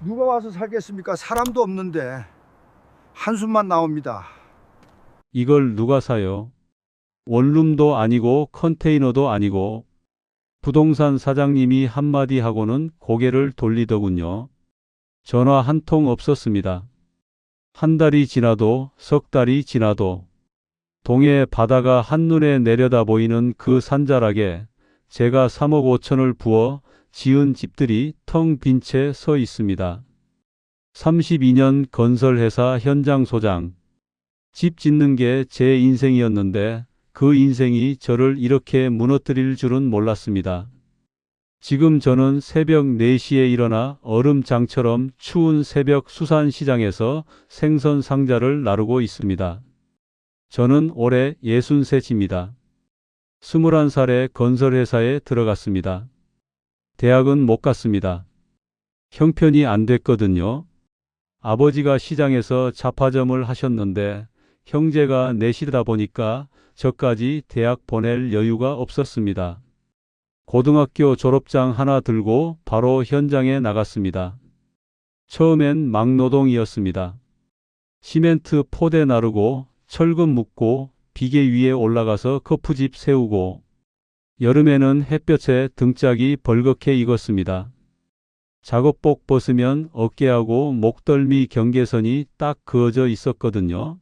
누가 와서 살겠습니까? 사람도 없는데 한숨만 나옵니다. 이걸 누가 사요? 원룸도 아니고 컨테이너도 아니고. 부동산 사장님이 한마디 하고는 고개를 돌리더군요. 전화 한 통 없었습니다. 한 달이 지나도 석 달이 지나도 동해 바다가 한눈에 내려다 보이는 그 산자락에 제가 3억 5천을 부어 지은 집들이 텅 빈 채 서 있습니다. 32년 건설회사 현장 소장. 집 짓는 게 제 인생이었는데 그 인생이 저를 이렇게 무너뜨릴 줄은 몰랐습니다. 지금 저는 새벽 4시에 일어나 얼음장처럼 추운 새벽 수산시장에서 생선 상자를 나르고 있습니다. 저는 올해 63입니다. 21살에 건설회사에 들어갔습니다. 대학은 못 갔습니다. 형편이 안 됐거든요. 아버지가 시장에서 잡화점을 하셨는데 형제가 넷이다 보니까 저까지 대학 보낼 여유가 없었습니다. 고등학교 졸업장 하나 들고 바로 현장에 나갔습니다. 처음엔 막노동이었습니다. 시멘트 포대 나르고 철근 묶고 비계 위에 올라가서 커프집 세우고 여름에는 햇볕에 등짝이 벌겋게 익었습니다. 작업복 벗으면 어깨하고 목덜미 경계선이 딱 그어져 있었거든요.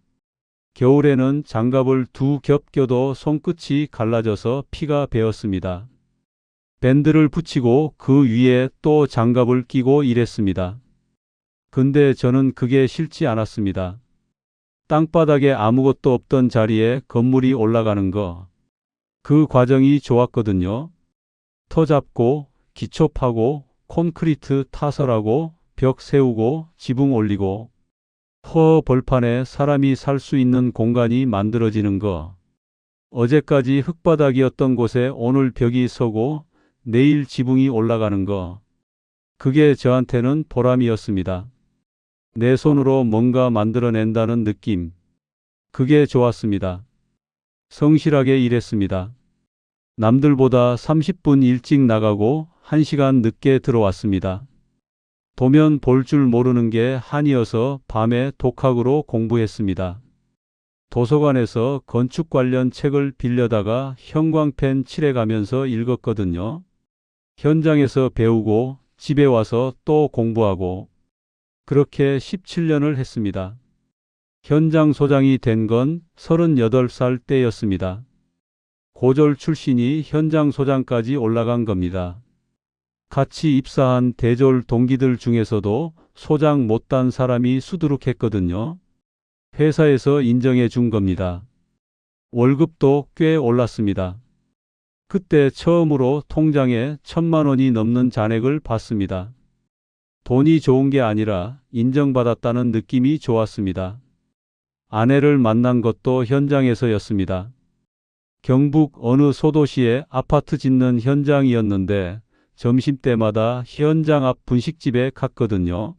겨울에는 장갑을 두 겹 껴도 손끝이 갈라져서 피가 배었습니다. 밴드를 붙이고 그 위에 또 장갑을 끼고 일했습니다. 근데 저는 그게 싫지 않았습니다. 땅바닥에 아무것도 없던 자리에 건물이 올라가는 거. 그 과정이 좋았거든요. 터 잡고, 기초 파고, 콘크리트 타설하고, 벽 세우고, 지붕 올리고, 허 벌판에 사람이 살 수 있는 공간이 만들어지는 거. 어제까지 흙바닥이었던 곳에 오늘 벽이 서고 내일 지붕이 올라가는 거. 그게 저한테는 보람이었습니다. 내 손으로 뭔가 만들어낸다는 느낌. 그게 좋았습니다. 성실하게 일했습니다. 남들보다 30분 일찍 나가고 1시간 늦게 들어왔습니다. 도면 볼 줄 모르는 게 한이어서 밤에 독학으로 공부했습니다. 도서관에서 건축 관련 책을 빌려다가 형광펜 칠해가면서 읽었거든요. 현장에서 배우고 집에 와서 또 공부하고 그렇게 17년을 했습니다. 현장 소장이 된 건 38살 때였습니다. 고졸 출신이 현장 소장까지 올라간 겁니다. 같이 입사한 대졸 동기들 중에서도 소장 못단 사람이 수두룩했거든요. 회사에서 인정해 준 겁니다. 월급도 꽤 올랐습니다. 그때 처음으로 통장에 1,000만 원이 넘는 잔액을 받습니다. 돈이 좋은 게 아니라 인정받았다는 느낌이 좋았습니다. 아내를 만난 것도 현장에서였습니다. 경북 어느 소도시에 아파트 짓는 현장이었는데 점심때마다 현장 앞 분식집에 갔거든요.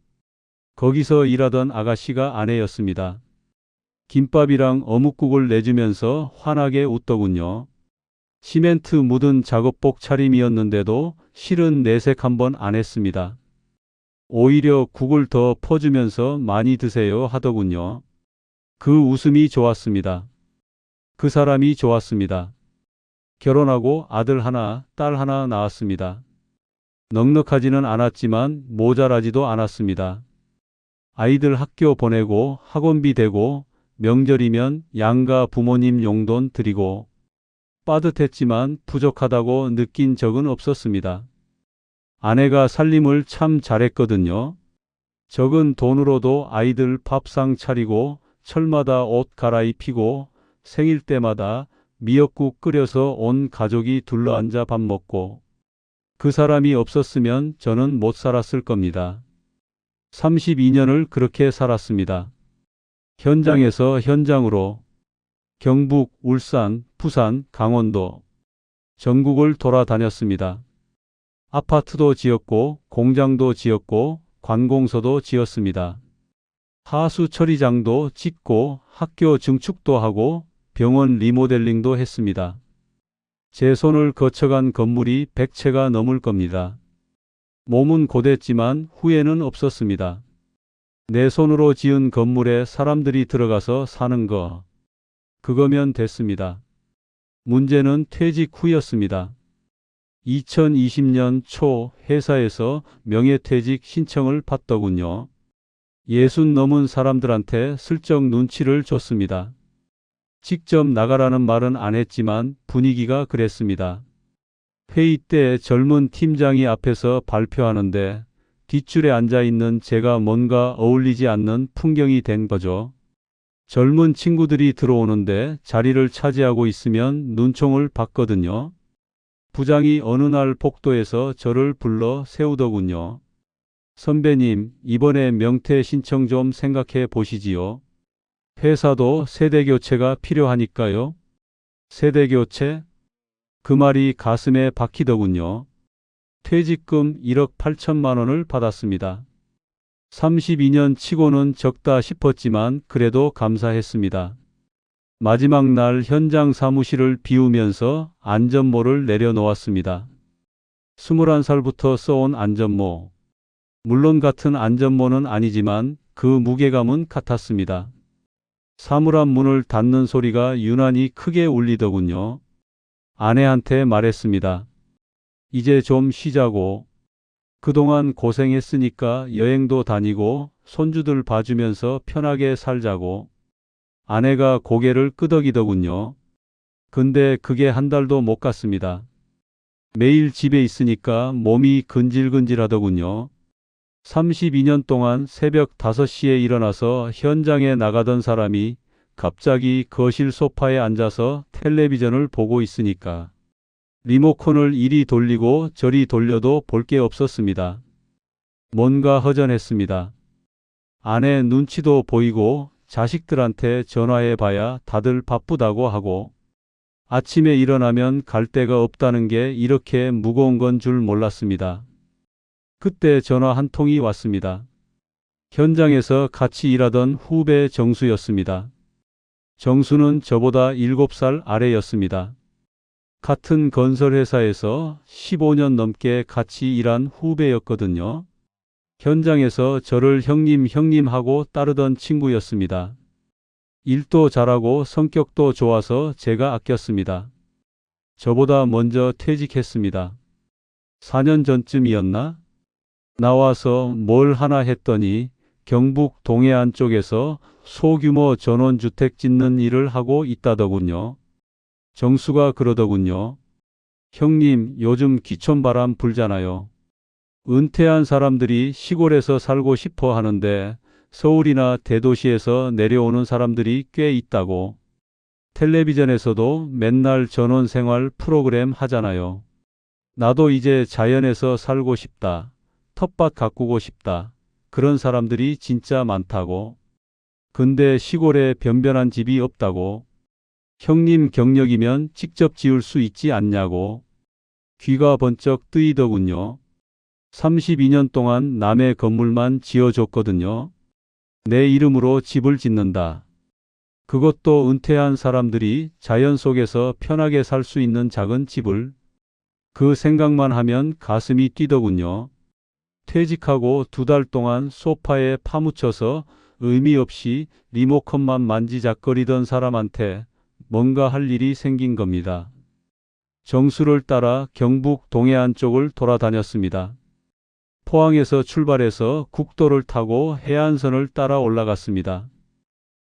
거기서 일하던 아가씨가 아내였습니다. 김밥이랑 어묵국을 내주면서 환하게 웃더군요. 시멘트 묻은 작업복 차림이었는데도 실은 내색 한번 안 했습니다. 오히려 국을 더 퍼주면서 많이 드세요 하더군요. 그 웃음이 좋았습니다. 그 사람이 좋았습니다. 결혼하고 아들 하나, 딸 하나 낳았습니다. 넉넉하지는 않았지만 모자라지도 않았습니다. 아이들 학교 보내고 학원비 대고 명절이면 양가 부모님 용돈 드리고 빠듯했지만 부족하다고 느낀 적은 없었습니다. 아내가 살림을 참 잘했거든요. 적은 돈으로도 아이들 밥상 차리고 철마다 옷 갈아입히고 생일 때마다 미역국 끓여서 온 가족이 둘러앉아 밥 먹고 그 사람이 없었으면 저는 못 살았을 겁니다. 32년을 그렇게 살았습니다. 현장에서 현장으로 경북, 울산, 부산, 강원도 전국을 돌아다녔습니다. 아파트도 지었고 공장도 지었고 관공서도 지었습니다. 하수 처리장도 짓고 학교 증축도 하고 병원 리모델링도 했습니다. 제 손을 거쳐간 건물이 100채가 넘을 겁니다. 몸은 곧했지만 후회는 없었습니다. 내 손으로 지은 건물에 사람들이 들어가서 사는 거. 그거면 됐습니다. 문제는 퇴직 후였습니다. 2020년 초 회사에서 명예퇴직 신청을 받더군요. 60 넘은 사람들한테 슬쩍 눈치를 줬습니다. 직접 나가라는 말은 안 했지만 분위기가 그랬습니다. 회의 때 젊은 팀장이 앞에서 발표하는데 뒷줄에 앉아 있는 제가 뭔가 어울리지 않는 풍경이 된 거죠. 젊은 친구들이 들어오는데 자리를 차지하고 있으면 눈총을 받거든요. 부장이 어느 날 복도에서 저를 불러 세우더군요. 선배님, 이번에 명퇴 신청 좀 생각해 보시지요. 회사도 세대 교체가 필요하니까요. 세대 교체? 그 말이 가슴에 박히더군요. 퇴직금 1억 8천만 원을 받았습니다. 32년 치고는 적다 싶었지만 그래도 감사했습니다. 마지막 날 현장 사무실을 비우면서 안전모를 내려놓았습니다. 21살부터 써온 안전모. 물론 같은 안전모는 아니지만 그 무게감은 같았습니다. 사물함 문을 닫는 소리가 유난히 크게 울리더군요. 아내한테 말했습니다. 이제 좀 쉬자고. 그동안 고생했으니까 여행도 다니고 손주들 봐주면서 편하게 살자고. 아내가 고개를 끄덕이더군요. 근데 그게 한 달도 못 갔습니다. 매일 집에 있으니까 몸이 근질근질하더군요. 32년 동안 새벽 5시에 일어나서 현장에 나가던 사람이 갑자기 거실 소파에 앉아서 텔레비전을 보고 있으니까 리모컨을 이리 돌리고 저리 돌려도 볼 게 없었습니다. 뭔가 허전했습니다. 아내 눈치도 보이고 자식들한테 전화해 봐야 다들 바쁘다고 하고 아침에 일어나면 갈 데가 없다는 게 이렇게 무거운 건 줄 몰랐습니다. 그때 전화 한 통이 왔습니다. 현장에서 같이 일하던 후배 정수였습니다. 정수는 저보다 7살 아래였습니다. 같은 건설회사에서 15년 넘게 같이 일한 후배였거든요. 현장에서 저를 형님 하고 따르던 친구였습니다. 일도 잘하고 성격도 좋아서 제가 아꼈습니다. 저보다 먼저 퇴직했습니다. 4년 전쯤이었나? 나와서 뭘 하나 했더니 경북 동해안 쪽에서 소규모 전원주택 짓는 일을 하고 있다더군요. 정수가 그러더군요. 형님, 요즘 기촌바람 불잖아요. 은퇴한 사람들이 시골에서 살고 싶어 하는데 서울이나 대도시에서 내려오는 사람들이 꽤 있다고. 텔레비전에서도 맨날 전원생활 프로그램 하잖아요. 나도 이제 자연에서 살고 싶다. 텃밭 가꾸고 싶다. 그런 사람들이 진짜 많다고. 근데 시골에 변변한 집이 없다고. 형님 경력이면 직접 지을 수 있지 않냐고. 귀가 번쩍 뜨이더군요. 32년 동안 남의 건물만 지어줬거든요. 내 이름으로 집을 짓는다. 그것도 은퇴한 사람들이 자연 속에서 편하게 살 수 있는 작은 집을. 그 생각만 하면 가슴이 뛰더군요. 퇴직하고 2달 동안 소파에 파묻혀서 의미 없이 리모컨만 만지작거리던 사람한테 뭔가 할 일이 생긴 겁니다. 정수를 따라 경북 동해안 쪽을 돌아다녔습니다. 포항에서 출발해서 국도를 타고 해안선을 따라 올라갔습니다.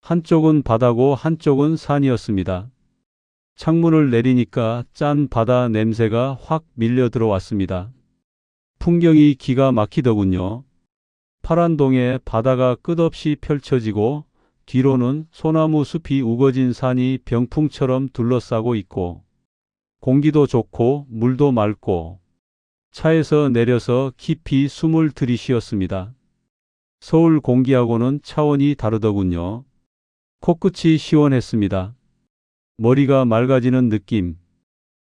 한쪽은 바다고 한쪽은 산이었습니다. 창문을 내리니까 짠 바다 냄새가 확 밀려 들어왔습니다. 풍경이 기가 막히더군요. 파란 동에 바다가 끝없이 펼쳐지고 뒤로는 소나무 숲이 우거진 산이 병풍처럼 둘러싸고 있고 공기도 좋고 물도 맑고 차에서 내려서 깊이 숨을 들이쉬었습니다. 서울 공기하고는 차원이 다르더군요. 코끝이 시원했습니다. 머리가 맑아지는 느낌.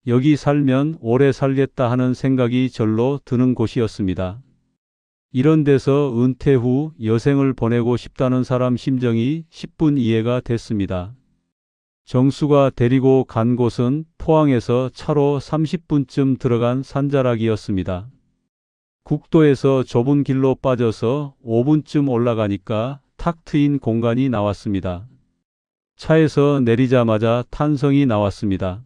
여기 살면 오래 살겠다 하는 생각이 절로 드는 곳이었습니다. 이런 데서 은퇴 후 여생을 보내고 싶다는 사람 심정이 10분 이해가 됐습니다. 정수가 데리고 간 곳은 포항에서 차로 30분쯤 들어간 산자락이었습니다. 국도에서 좁은 길로 빠져서 5분쯤 올라가니까 탁 트인 공간이 나왔습니다. 차에서 내리자마자 탄성이 나왔습니다.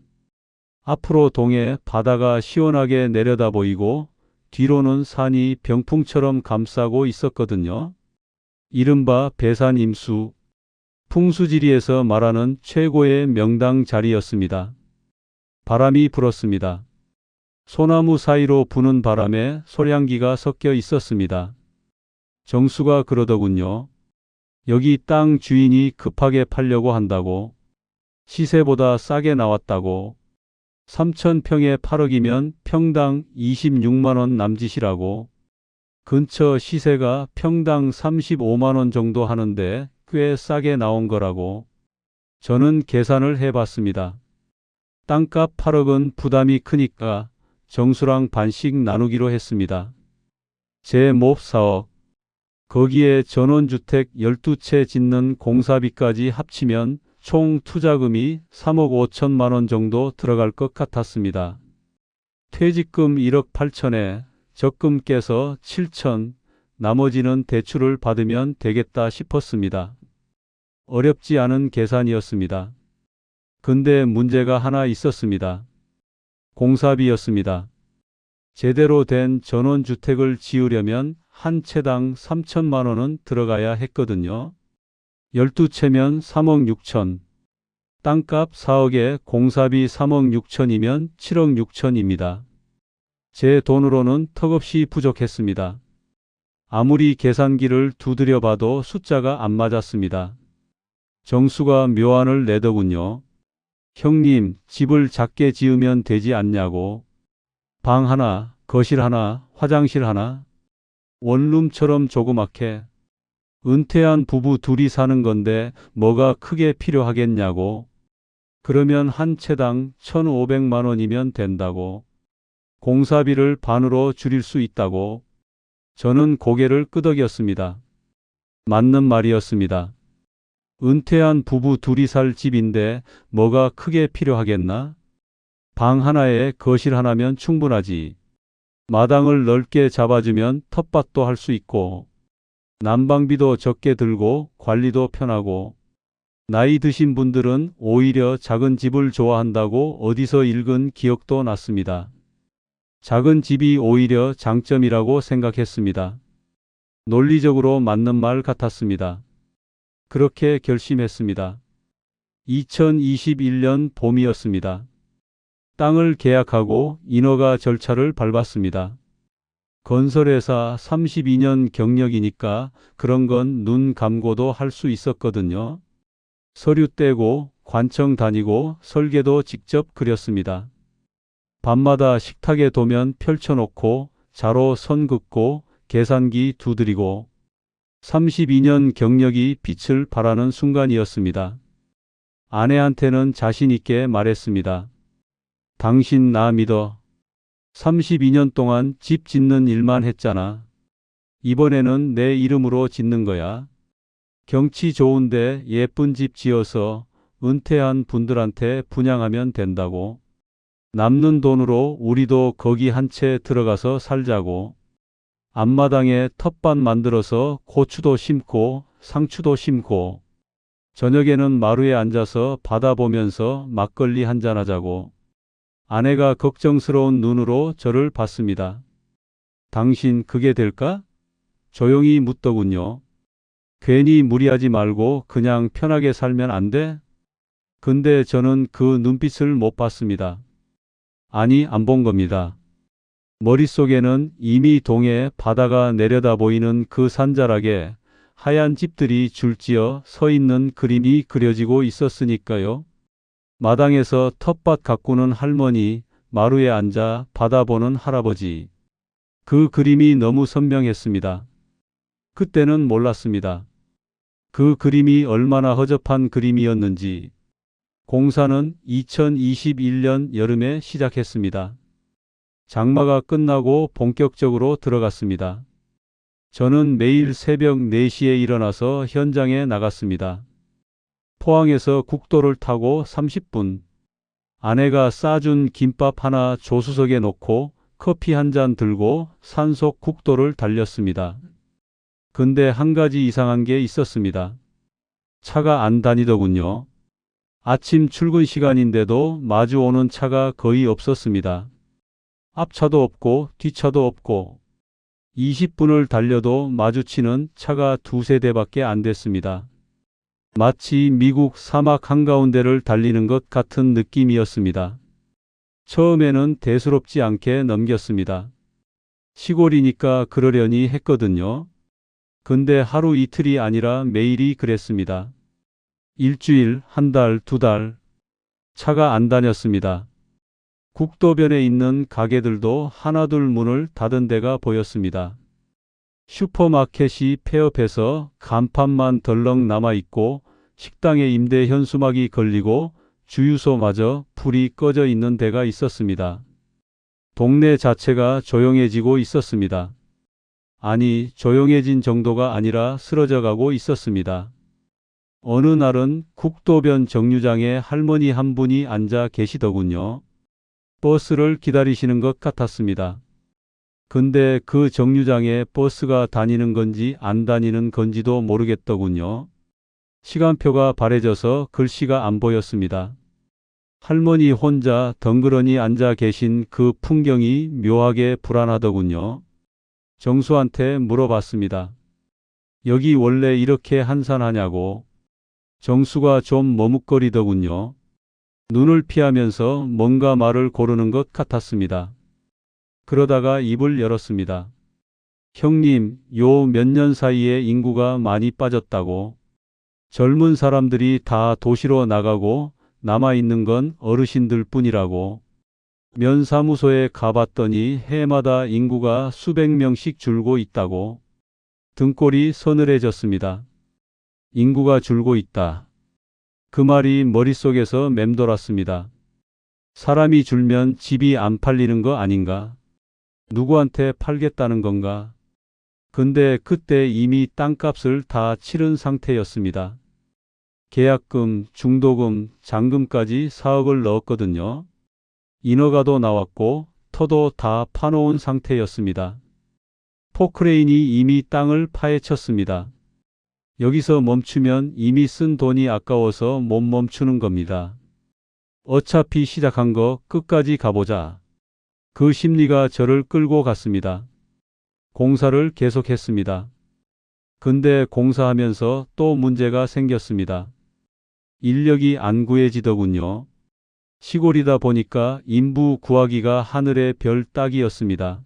앞으로 동해 바다가 시원하게 내려다 보이고 뒤로는 산이 병풍처럼 감싸고 있었거든요. 이른바 배산 임수, 풍수지리에서 말하는 최고의 명당 자리였습니다. 바람이 불었습니다. 소나무 사이로 부는 바람에 소량기가 섞여 있었습니다. 정수가 그러더군요. 여기 땅 주인이 급하게 팔려고 한다고. 시세보다 싸게 나왔다고. 3,000평에 8억이면 평당 26만 원 남짓이라고. 근처 시세가 평당 35만 원 정도 하는데 꽤 싸게 나온 거라고. 저는 계산을 해봤습니다. 땅값 8억은 부담이 크니까 정수랑 반씩 나누기로 했습니다. 제 몹 4억. 거기에 전원주택 12채 짓는 공사비까지 합치면 총 투자금이 3억 5천만 원 정도 들어갈 것 같았습니다. 퇴직금 1억 8천에 적금 깨서 7천, 나머지는 대출을 받으면 되겠다 싶었습니다. 어렵지 않은 계산이었습니다. 근데 문제가 하나 있었습니다. 공사비였습니다. 제대로 된 전원주택을 지으려면 한 채당 3천만 원은 들어가야 했거든요. 12채면 3억 6천. 땅값 4억에 공사비 3억 6천이면 7억 6천입니다. 제 돈으로는 턱없이 부족했습니다. 아무리 계산기를 두드려 봐도 숫자가 안 맞았습니다. 정수가 묘안을 내더군요. 형님, 집을 작게 지으면 되지 않냐고. 방 하나, 거실 하나, 화장실 하나. 원룸처럼 조그맣게. 은퇴한 부부 둘이 사는 건데 뭐가 크게 필요하겠냐고. 그러면 한 채당 1,500만 원이면 된다고. 공사비를 반으로 줄일 수 있다고. 저는 고개를 끄덕였습니다. 맞는 말이었습니다. 은퇴한 부부 둘이 살 집인데 뭐가 크게 필요하겠나? 방 하나에 거실 하나면 충분하지. 마당을 넓게 잡아주면 텃밭도 할 수 있고 난방비도 적게 들고 관리도 편하고. 나이 드신 분들은 오히려 작은 집을 좋아한다고 어디서 읽은 기억도 났습니다. 작은 집이 오히려 장점이라고 생각했습니다. 논리적으로 맞는 말 같았습니다. 그렇게 결심했습니다. 2021년 봄이었습니다. 땅을 계약하고 인허가 절차를 밟았습니다. 건설회사 32년 경력이니까 그런 건 눈 감고도 할 수 있었거든요. 서류 떼고 관청 다니고 설계도 직접 그렸습니다. 밤마다 식탁에 도면 펼쳐놓고 자로 선 긋고 계산기 두드리고 32년 경력이 빛을 발하는 순간이었습니다. 아내한테는 자신 있게 말했습니다. 당신 나 믿어. 32년 동안 집 짓는 일만 했잖아. 이번에는 내 이름으로 짓는 거야. 경치 좋은데 예쁜 집 지어서 은퇴한 분들한테 분양하면 된다고. 남는 돈으로 우리도 거기 한 채 들어가서 살자고. 앞마당에 텃밭 만들어서 고추도 심고 상추도 심고 저녁에는 마루에 앉아서 바다 보면서 막걸리 한잔 하자고. 아내가 걱정스러운 눈으로 저를 봤습니다. 당신 그게 될까? 조용히 묻더군요. 괜히 무리하지 말고 그냥 편하게 살면 안 돼? 근데 저는 그 눈빛을 못 봤습니다. 아니, 안 본 겁니다. 머릿속에는 이미 동해 바다가 내려다 보이는 그 산자락에 하얀 집들이 줄지어 서 있는 그림이 그려지고 있었으니까요. 마당에서 텃밭 가꾸는 할머니, 마루에 앉아 바다 보는 할아버지. 그 그림이 너무 선명했습니다. 그때는 몰랐습니다. 그 그림이 얼마나 허접한 그림이었는지. 공사는 2021년 여름에 시작했습니다. 장마가 끝나고 본격적으로 들어갔습니다. 저는 매일 새벽 4시에 일어나서 현장에 나갔습니다. 포항에서 국도를 타고 30분. 아내가 싸준 김밥 하나 조수석에 놓고 커피 한 잔 들고 산속 국도를 달렸습니다. 근데 한 가지 이상한 게 있었습니다. 차가 안 다니더군요. 아침 출근 시간인데도 마주 오는 차가 거의 없었습니다. 앞차도 없고 뒷차도 없고 20분을 달려도 마주치는 차가 두세 대밖에 안 됐습니다. 마치 미국 사막 한가운데를 달리는 것 같은 느낌이었습니다. 처음에는 대수롭지 않게 넘겼습니다. 시골이니까 그러려니 했거든요. 근데 하루 이틀이 아니라 매일이 그랬습니다. 일주일, 한 달, 두 달. 차가 안 다녔습니다. 국도변에 있는 가게들도 하나둘 문을 닫은 데가 보였습니다. 슈퍼마켓이 폐업해서 간판만 덜렁 남아있고 식당에 임대 현수막이 걸리고 주유소마저 불이 꺼져 있는 데가 있었습니다. 동네 자체가 조용해지고 있었습니다. 아니, 조용해진 정도가 아니라 쓰러져 가고 있었습니다. 어느 날은 국도변 정류장에 할머니 한 분이 앉아 계시더군요. 버스를 기다리시는 것 같았습니다. 근데 그 정류장에 버스가 다니는 건지 안 다니는 건지도 모르겠더군요. 시간표가 바래져서 글씨가 안 보였습니다. 할머니 혼자 덩그러니 앉아 계신 그 풍경이 묘하게 불안하더군요. 정수한테 물어봤습니다. 여기 원래 이렇게 한산하냐고. 정수가 좀 머뭇거리더군요. 눈을 피하면서 뭔가 말을 고르는 것 같았습니다. 그러다가 입을 열었습니다. 형님, 요 몇 년 사이에 인구가 많이 빠졌다고. 젊은 사람들이 다 도시로 나가고 남아있는 건 어르신들 뿐이라고. 면사무소에 가봤더니 해마다 인구가 수백 명씩 줄고 있다고. 등골이 서늘해졌습니다. 인구가 줄고 있다. 그 말이 머릿속에서 맴돌았습니다. 사람이 줄면 집이 안 팔리는 거 아닌가? 누구한테 팔겠다는 건가? 근데 그때 이미 땅값을 다 치른 상태였습니다. 계약금, 중도금, 잔금까지 4억을 넣었거든요. 인허가도 나왔고 터도 다 파놓은 상태였습니다. 포크레인이 이미 땅을 파헤쳤습니다. 여기서 멈추면 이미 쓴 돈이 아까워서 못 멈추는 겁니다. 어차피 시작한 거 끝까지 가보자. 그 심리가 저를 끌고 갔습니다. 공사를 계속했습니다. 근데 공사하면서 또 문제가 생겼습니다. 인력이 안 구해지더군요. 시골이다 보니까 인부 구하기가 하늘의 별 따기였습니다.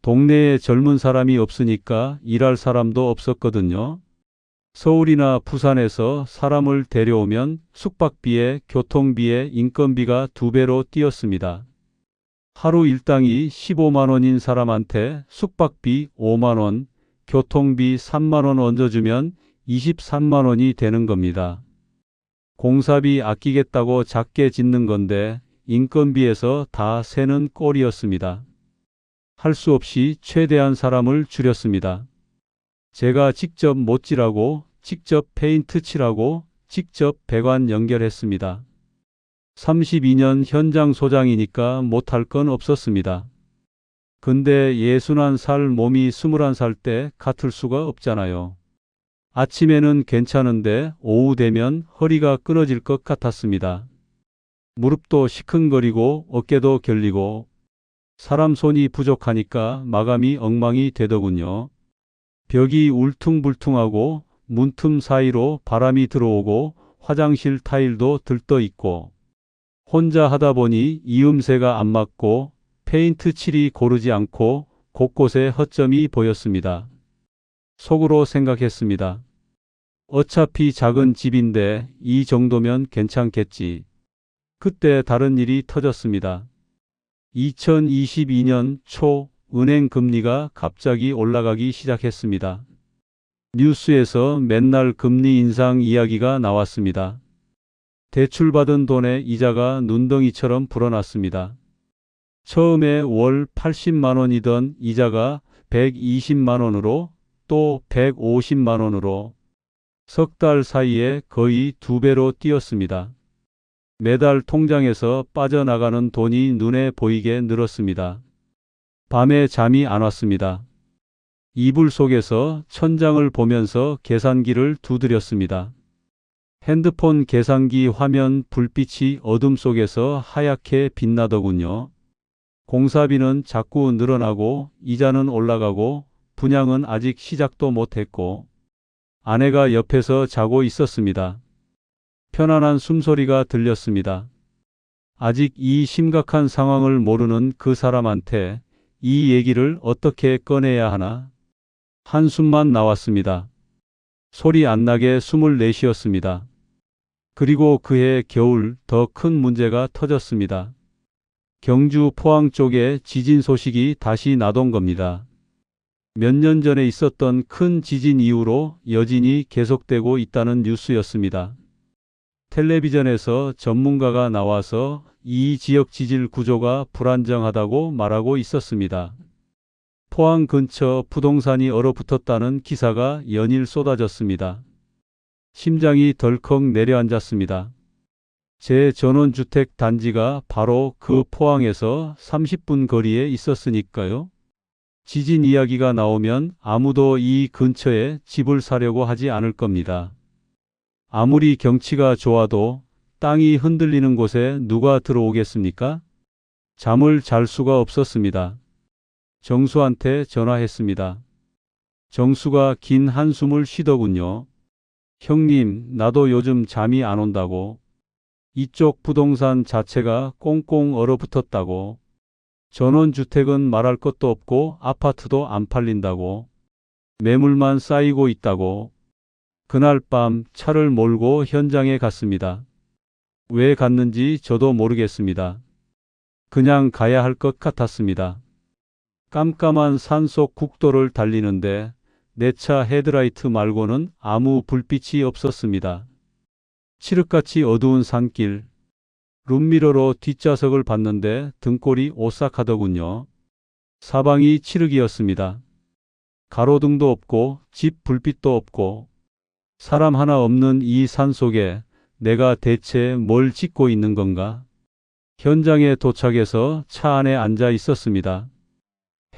동네에 젊은 사람이 없으니까 일할 사람도 없었거든요. 서울이나 부산에서 사람을 데려오면 숙박비에 교통비에 인건비가 2배로 뛰었습니다. 하루 일당이 15만 원인 사람한테 숙박비 5만 원, 교통비 3만 원 얹어주면 23만 원이 되는 겁니다. 공사비 아끼겠다고 작게 짓는 건데 인건비에서 다 새는 꼴이었습니다. 할 수 없이 최대한 사람을 줄였습니다. 제가 직접 못질하고 직접 페인트 칠하고 직접 배관 연결했습니다. 32년 현장 소장이니까 못할 건 없었습니다. 근데 61살 몸이 21살 때 같을 수가 없잖아요. 아침에는 괜찮은데 오후 되면 허리가 끊어질 것 같았습니다. 무릎도 시큰거리고 어깨도 결리고 사람 손이 부족하니까 마감이 엉망이 되더군요. 벽이 울퉁불퉁하고 문틈 사이로 바람이 들어오고 화장실 타일도 들떠 있고 혼자 하다 보니 이음새가 안 맞고 페인트 칠이 고르지 않고 곳곳에 허점이 보였습니다. 속으로 생각했습니다. 어차피 작은 집인데 이 정도면 괜찮겠지. 그때 다른 일이 터졌습니다. 2022년 초 은행 금리가 갑자기 올라가기 시작했습니다. 뉴스에서 맨날 금리 인상 이야기가 나왔습니다. 대출받은 돈의 이자가 눈덩이처럼 불어났습니다. 처음에 월 80만 원이던 이자가 120만 원으로 또 150만 원으로 석 달 사이에 거의 2배로 뛰었습니다. 매달 통장에서 빠져나가는 돈이 눈에 보이게 늘었습니다. 밤에 잠이 안 왔습니다. 이불 속에서 천장을 보면서 계산기를 두드렸습니다. 핸드폰 계산기 화면 불빛이 어둠 속에서 하얗게 빛나더군요. 공사비는 자꾸 늘어나고 이자는 올라가고 분양은 아직 시작도 못했고 아내가 옆에서 자고 있었습니다. 편안한 숨소리가 들렸습니다. 아직 이 심각한 상황을 모르는 그 사람한테 이 얘기를 어떻게 꺼내야 하나? 한숨만 나왔습니다. 소리 안 나게 숨을 내쉬었습니다. 그리고 그해 겨울 더 큰 문제가 터졌습니다. 경주 포항 쪽에 지진 소식이 다시 나던 겁니다. 몇 년 전에 있었던 큰 지진 이후로 여진이 계속되고 있다는 뉴스였습니다. 텔레비전에서 전문가가 나와서 이 지역 지질 구조가 불안정하다고 말하고 있었습니다. 포항 근처 부동산이 얼어붙었다는 기사가 연일 쏟아졌습니다. 심장이 덜컥 내려앉았습니다. 제 전원주택 단지가 바로 그 포항에서 30분 거리에 있었으니까요. 지진 이야기가 나오면 아무도 이 근처에 집을 사려고 하지 않을 겁니다. 아무리 경치가 좋아도 땅이 흔들리는 곳에 누가 들어오겠습니까? 잠을 잘 수가 없었습니다. 정수한테 전화했습니다. 정수가 긴 한숨을 쉬더군요. 형님, 나도 요즘 잠이 안 온다고. 이쪽 부동산 자체가 꽁꽁 얼어붙었다고. 전원주택은 말할 것도 없고 아파트도 안 팔린다고. 매물만 쌓이고 있다고. 그날 밤 차를 몰고 현장에 갔습니다. 왜 갔는지 저도 모르겠습니다. 그냥 가야 할 것 같았습니다. 깜깜한 산속 국도를 달리는데 내 차 헤드라이트 말고는 아무 불빛이 없었습니다. 칠흑같이 어두운 산길. 룸미러로 뒷좌석을 봤는데 등골이 오싹하더군요. 사방이 칠흑이었습니다. 가로등도 없고 집 불빛도 없고 사람 하나 없는 이 산속에 내가 대체 뭘 짓고 있는 건가? 현장에 도착해서 차 안에 앉아 있었습니다.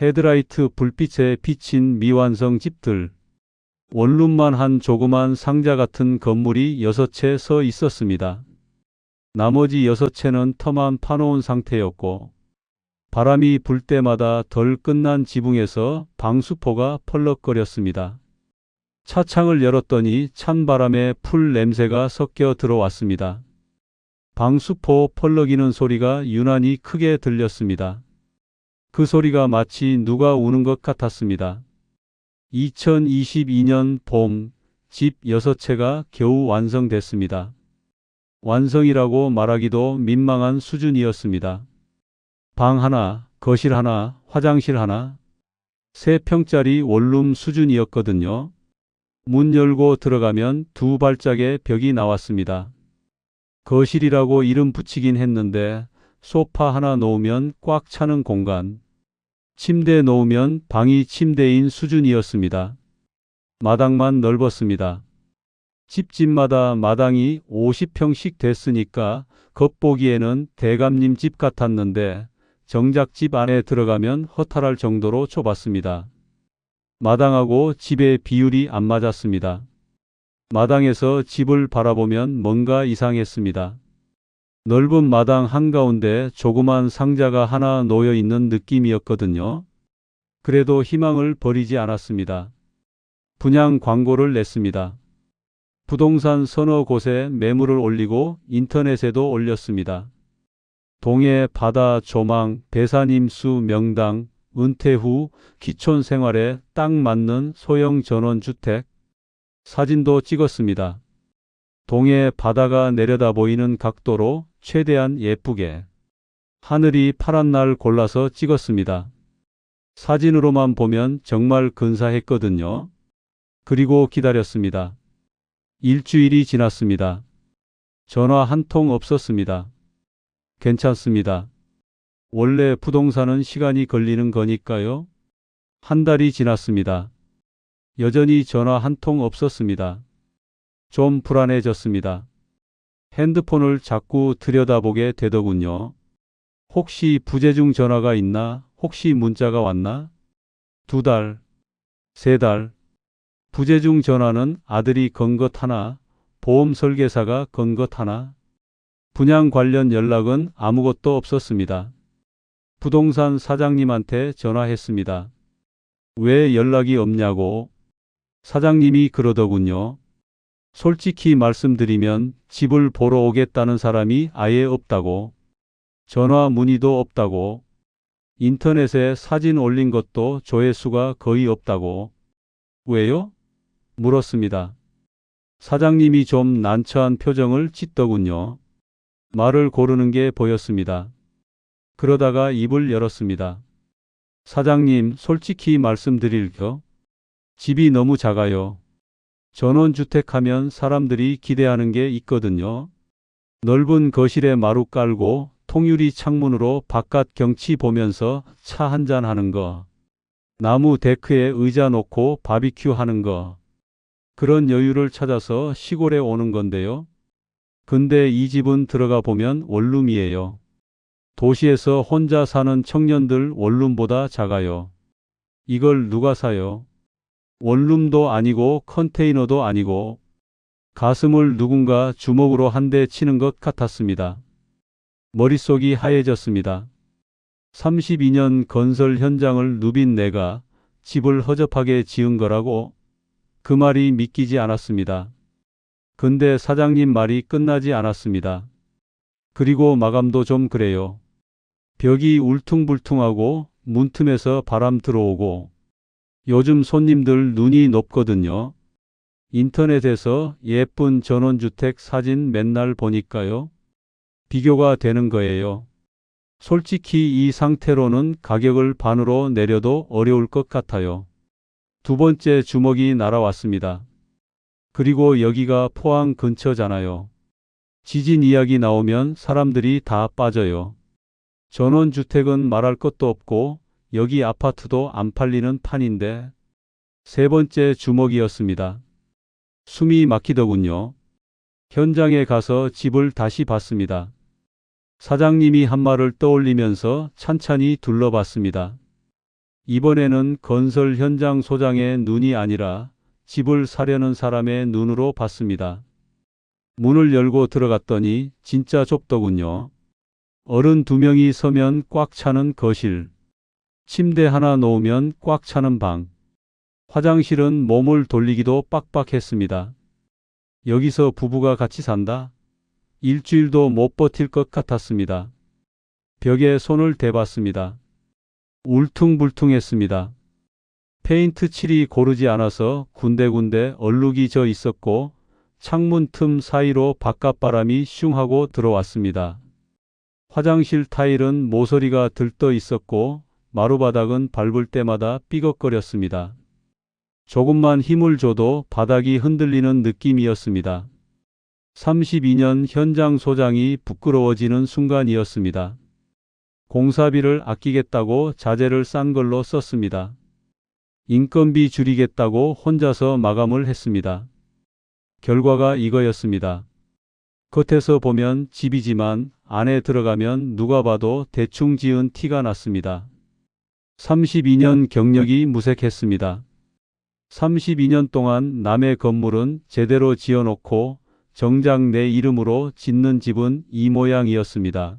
헤드라이트 불빛에 비친 미완성 집들. 원룸만 한 조그만 상자 같은 건물이 6채 서 있었습니다. 나머지 6채는 터만 파놓은 상태였고 바람이 불 때마다 덜 끝난 지붕에서 방수포가 펄럭거렸습니다. 차창을 열었더니 찬바람에 풀 냄새가 섞여 들어왔습니다. 방수포 펄럭이는 소리가 유난히 크게 들렸습니다. 그 소리가 마치 누가 우는 것 같았습니다. 2022년 봄, 집 6채가 겨우 완성됐습니다. 완성이라고 말하기도 민망한 수준이었습니다. 방 하나, 거실 하나, 화장실 하나, 3평짜리 원룸 수준이었거든요. 문 열고 들어가면 2발짝의 벽이 나왔습니다. 거실이라고 이름 붙이긴 했는데 소파 하나 놓으면 꽉 차는 공간. 침대 놓으면 방이 침대인 수준이었습니다. 마당만 넓었습니다. 집집마다 마당이 50평씩 됐으니까 겉보기에는 대감님 집 같았는데 정작 집 안에 들어가면 허탈할 정도로 좁았습니다. 마당하고 집의 비율이 안 맞았습니다. 마당에서 집을 바라보면 뭔가 이상했습니다. 넓은 마당 한가운데 조그만 상자가 하나 놓여 있는 느낌이었거든요. 그래도 희망을 버리지 않았습니다. 분양 광고를 냈습니다. 부동산 서너 곳에 매물을 올리고 인터넷에도 올렸습니다. 동해 바다 조망, 배산임수 명당, 은퇴 후 기촌 생활에 딱 맞는 소형 전원주택. 사진도 찍었습니다. 동해 바다가 내려다 보이는 각도로 최대한 예쁘게. 하늘이 파란 날 골라서 찍었습니다. 사진으로만 보면 정말 근사했거든요. 그리고 기다렸습니다. 일주일이 지났습니다. 전화 한 통 없었습니다. 괜찮습니다. 원래 부동산은 시간이 걸리는 거니까요. 한 달이 지났습니다. 여전히 전화 한 통 없었습니다. 좀 불안해졌습니다. 핸드폰을 자꾸 들여다보게 되더군요. 혹시 부재중 전화가 있나? 혹시 문자가 왔나? 2달, 3달. 부재중 전화는 아들이 건 것 하나, 보험 설계사가 건 것 하나. 분양 관련 연락은 아무것도 없었습니다. 부동산 사장님한테 전화했습니다. 왜 연락이 없냐고. 사장님이 그러더군요. 솔직히 말씀드리면 집을 보러 오겠다는 사람이 아예 없다고. 전화 문의도 없다고. 인터넷에 사진 올린 것도 조회수가 거의 없다고. 왜요? 물었습니다. 사장님이 좀 난처한 표정을 짓더군요. 말을 고르는 게 보였습니다. 그러다가 입을 열었습니다. 사장님, 솔직히 말씀드릴게요. 집이 너무 작아요. 전원주택하면 사람들이 기대하는 게 있거든요. 넓은 거실에 마루 깔고 통유리 창문으로 바깥 경치 보면서 차 한잔 하는 거. 나무 데크에 의자 놓고 바비큐 하는 거. 그런 여유를 찾아서 시골에 오는 건데요. 근데 이 집은 들어가 보면 원룸이에요. 도시에서 혼자 사는 청년들 원룸보다 작아요. 이걸 누가 사요? 원룸도 아니고 컨테이너도 아니고. 가슴을 누군가 주먹으로 한 대 치는 것 같았습니다. 머릿속이 하얘졌습니다. 32년 건설 현장을 누빈 내가 집을 허접하게 지은 거라고? 그 말이 믿기지 않았습니다. 근데 사장님 말이 끝나지 않았습니다. 그리고 마감도 좀 그래요. 벽이 울퉁불퉁하고 문틈에서 바람 들어오고. 요즘 손님들 눈이 높거든요. 인터넷에서 예쁜 전원주택 사진 맨날 보니까요. 비교가 되는 거예요. 솔직히 이 상태로는 가격을 반으로 내려도 어려울 것 같아요. 2번째 주먹이 날아왔습니다. 그리고 여기가 포항 근처잖아요. 지진 이야기 나오면 사람들이 다 빠져요. 전원주택은 말할 것도 없고 여기 아파트도 안 팔리는 판인데. 3번째 주먹이었습니다. 숨이 막히더군요. 현장에 가서 집을 다시 봤습니다. 사장님이 한 말을 떠올리면서 찬찬히 둘러봤습니다. 이번에는 건설 현장 소장의 눈이 아니라 집을 사려는 사람의 눈으로 봤습니다. 문을 열고 들어갔더니 진짜 좁더군요. 어른 2명이 서면 꽉 차는 거실. 침대 하나 놓으면 꽉 차는 방. 화장실은 몸을 돌리기도 빡빡했습니다. 여기서 부부가 같이 산다? 일주일도 못 버틸 것 같았습니다. 벽에 손을 대봤습니다. 울퉁불퉁했습니다. 페인트 칠이 고르지 않아서 군데군데 얼룩이 져 있었고 창문 틈 사이로 바깥바람이 슝 하고 들어왔습니다. 화장실 타일은 모서리가 들떠 있었고 마루바닥은 밟을 때마다 삐걱거렸습니다. 조금만 힘을 줘도 바닥이 흔들리는 느낌이었습니다. 32년 현장 소장이 부끄러워지는 순간이었습니다. 공사비를 아끼겠다고 자재를 싼 걸로 썼습니다. 인건비 줄이겠다고 혼자서 마감을 했습니다. 결과가 이거였습니다. 겉에서 보면 집이지만 안에 들어가면 누가 봐도 대충 지은 티가 났습니다. 32년 경력이 무색했습니다. 32년 동안 남의 건물은 제대로 지어놓고 정작 내 이름으로 짓는 집은 이 모양이었습니다.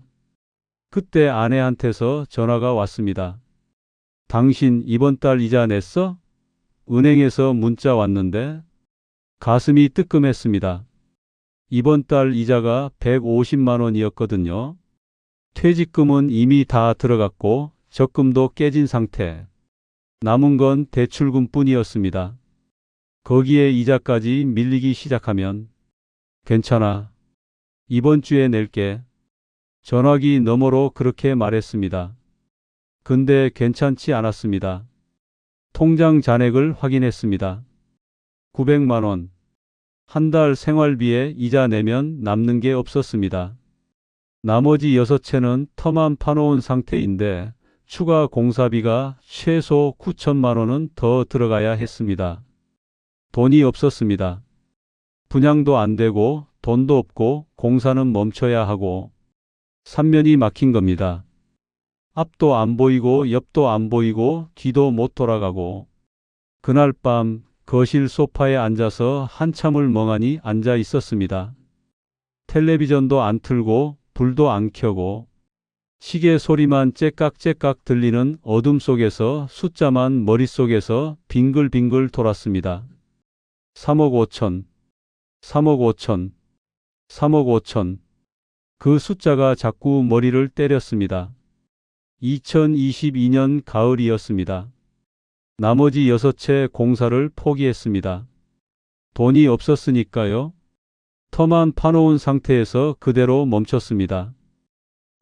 그때 아내한테서 전화가 왔습니다. 당신 이번 달 이자 냈어? 은행에서 문자 왔는데. 가슴이 뜨끔했습니다. 이번 달 이자가 150만 원이었거든요. 퇴직금은 이미 다 들어갔고 적금도 깨진 상태. 남은 건 대출금 뿐이었습니다. 거기에 이자까지 밀리기 시작하면 괜찮아. 이번 주에 낼게. 전화기 너머로 그렇게 말했습니다. 근데 괜찮지 않았습니다. 통장 잔액을 확인했습니다. 900만 원. 한 달 생활비에 이자 내면 남는 게 없었습니다. 나머지 6채는 터만 파놓은 상태인데 추가 공사비가 최소 9천만 원은 더 들어가야 했습니다. 돈이 없었습니다. 분양도 안 되고 돈도 없고 공사는 멈춰야 하고 3년이 막힌 겁니다. 앞도 안 보이고 옆도 안 보이고 뒤도 못 돌아가고 그날 밤 거실 소파에 앉아서 한참을 멍하니 앉아 있었습니다. 텔레비전도 안 틀고 불도 안 켜고 시계 소리만 째깍째깍 들리는 어둠 속에서 숫자만 머릿속에서 빙글빙글 돌았습니다. 3억 5천, 3억 5천, 3억 5천. 그 숫자가 자꾸 머리를 때렸습니다. 2022년 가을이었습니다. 나머지 6채 공사를 포기했습니다. 돈이 없었으니까요. 터만 파놓은 상태에서 그대로 멈췄습니다.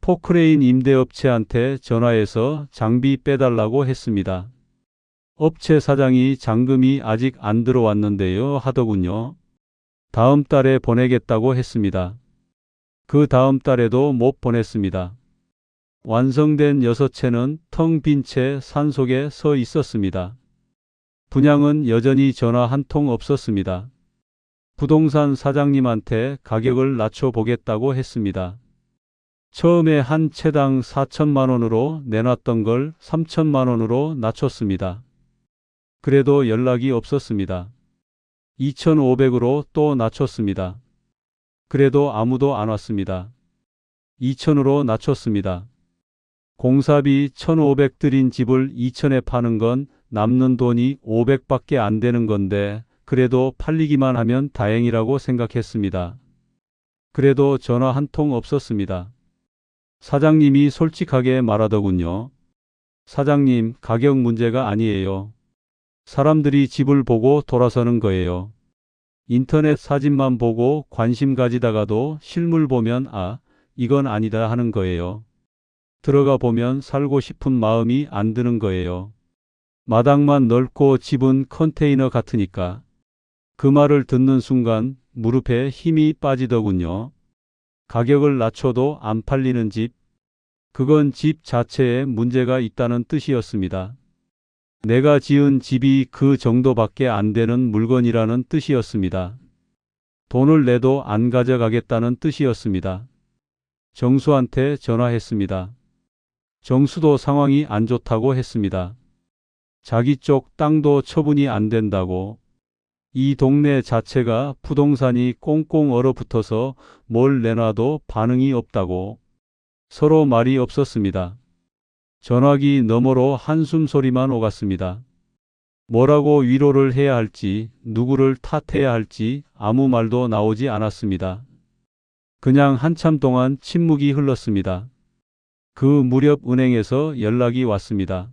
포크레인 임대업체한테 전화해서 장비 빼달라고 했습니다. 업체 사장이 잔금이 아직 안 들어왔는데요 하더군요. 다음 달에 보내겠다고 했습니다. 그 다음 달에도 못 보냈습니다. 완성된 6채는 텅 빈 채 산속에 서 있었습니다. 분양은 여전히 전화 한 통 없었습니다. 부동산 사장님한테 가격을 낮춰보겠다고 했습니다. 처음에 한 채당 4천만 원으로 내놨던 걸 3천만 원으로 낮췄습니다. 그래도 연락이 없었습니다. 2,500으로 또 낮췄습니다. 그래도 아무도 안 왔습니다. 2,000으로 낮췄습니다. 공사비 1,500 들인 집을 2,000에 파는 건 남는 돈이 500밖에 안 되는 건데 그래도 팔리기만 하면 다행이라고 생각했습니다. 그래도 전화 한 통 없었습니다. 사장님이 솔직하게 말하더군요. 사장님, 가격 문제가 아니에요. 사람들이 집을 보고 돌아서는 거예요. 인터넷 사진만 보고 관심 가지다가도 실물 보면 이건 아니다 하는 거예요. 들어가 보면 살고 싶은 마음이 안 드는 거예요. 마당만 넓고 집은 컨테이너 같으니까. 그 말을 듣는 순간 무릎에 힘이 빠지더군요. 가격을 낮춰도 안 팔리는 집. 그건 집 자체에 문제가 있다는 뜻이었습니다. 내가 지은 집이 그 정도밖에 안 되는 물건이라는 뜻이었습니다. 돈을 내도 안 가져가겠다는 뜻이었습니다. 정수한테 전화했습니다. 정수도 상황이 안 좋다고 했습니다. 자기 쪽 땅도 처분이 안 된다고. 이 동네 자체가 부동산이 꽁꽁 얼어붙어서 뭘 내놔도 반응이 없다고. 서로 말이 없었습니다. 전화기 너머로 한숨 소리만 오갔습니다. 뭐라고 위로를 해야 할지, 누구를 탓해야 할지 아무 말도 나오지 않았습니다. 그냥 한참 동안 침묵이 흘렀습니다. 그 무렵 은행에서 연락이 왔습니다.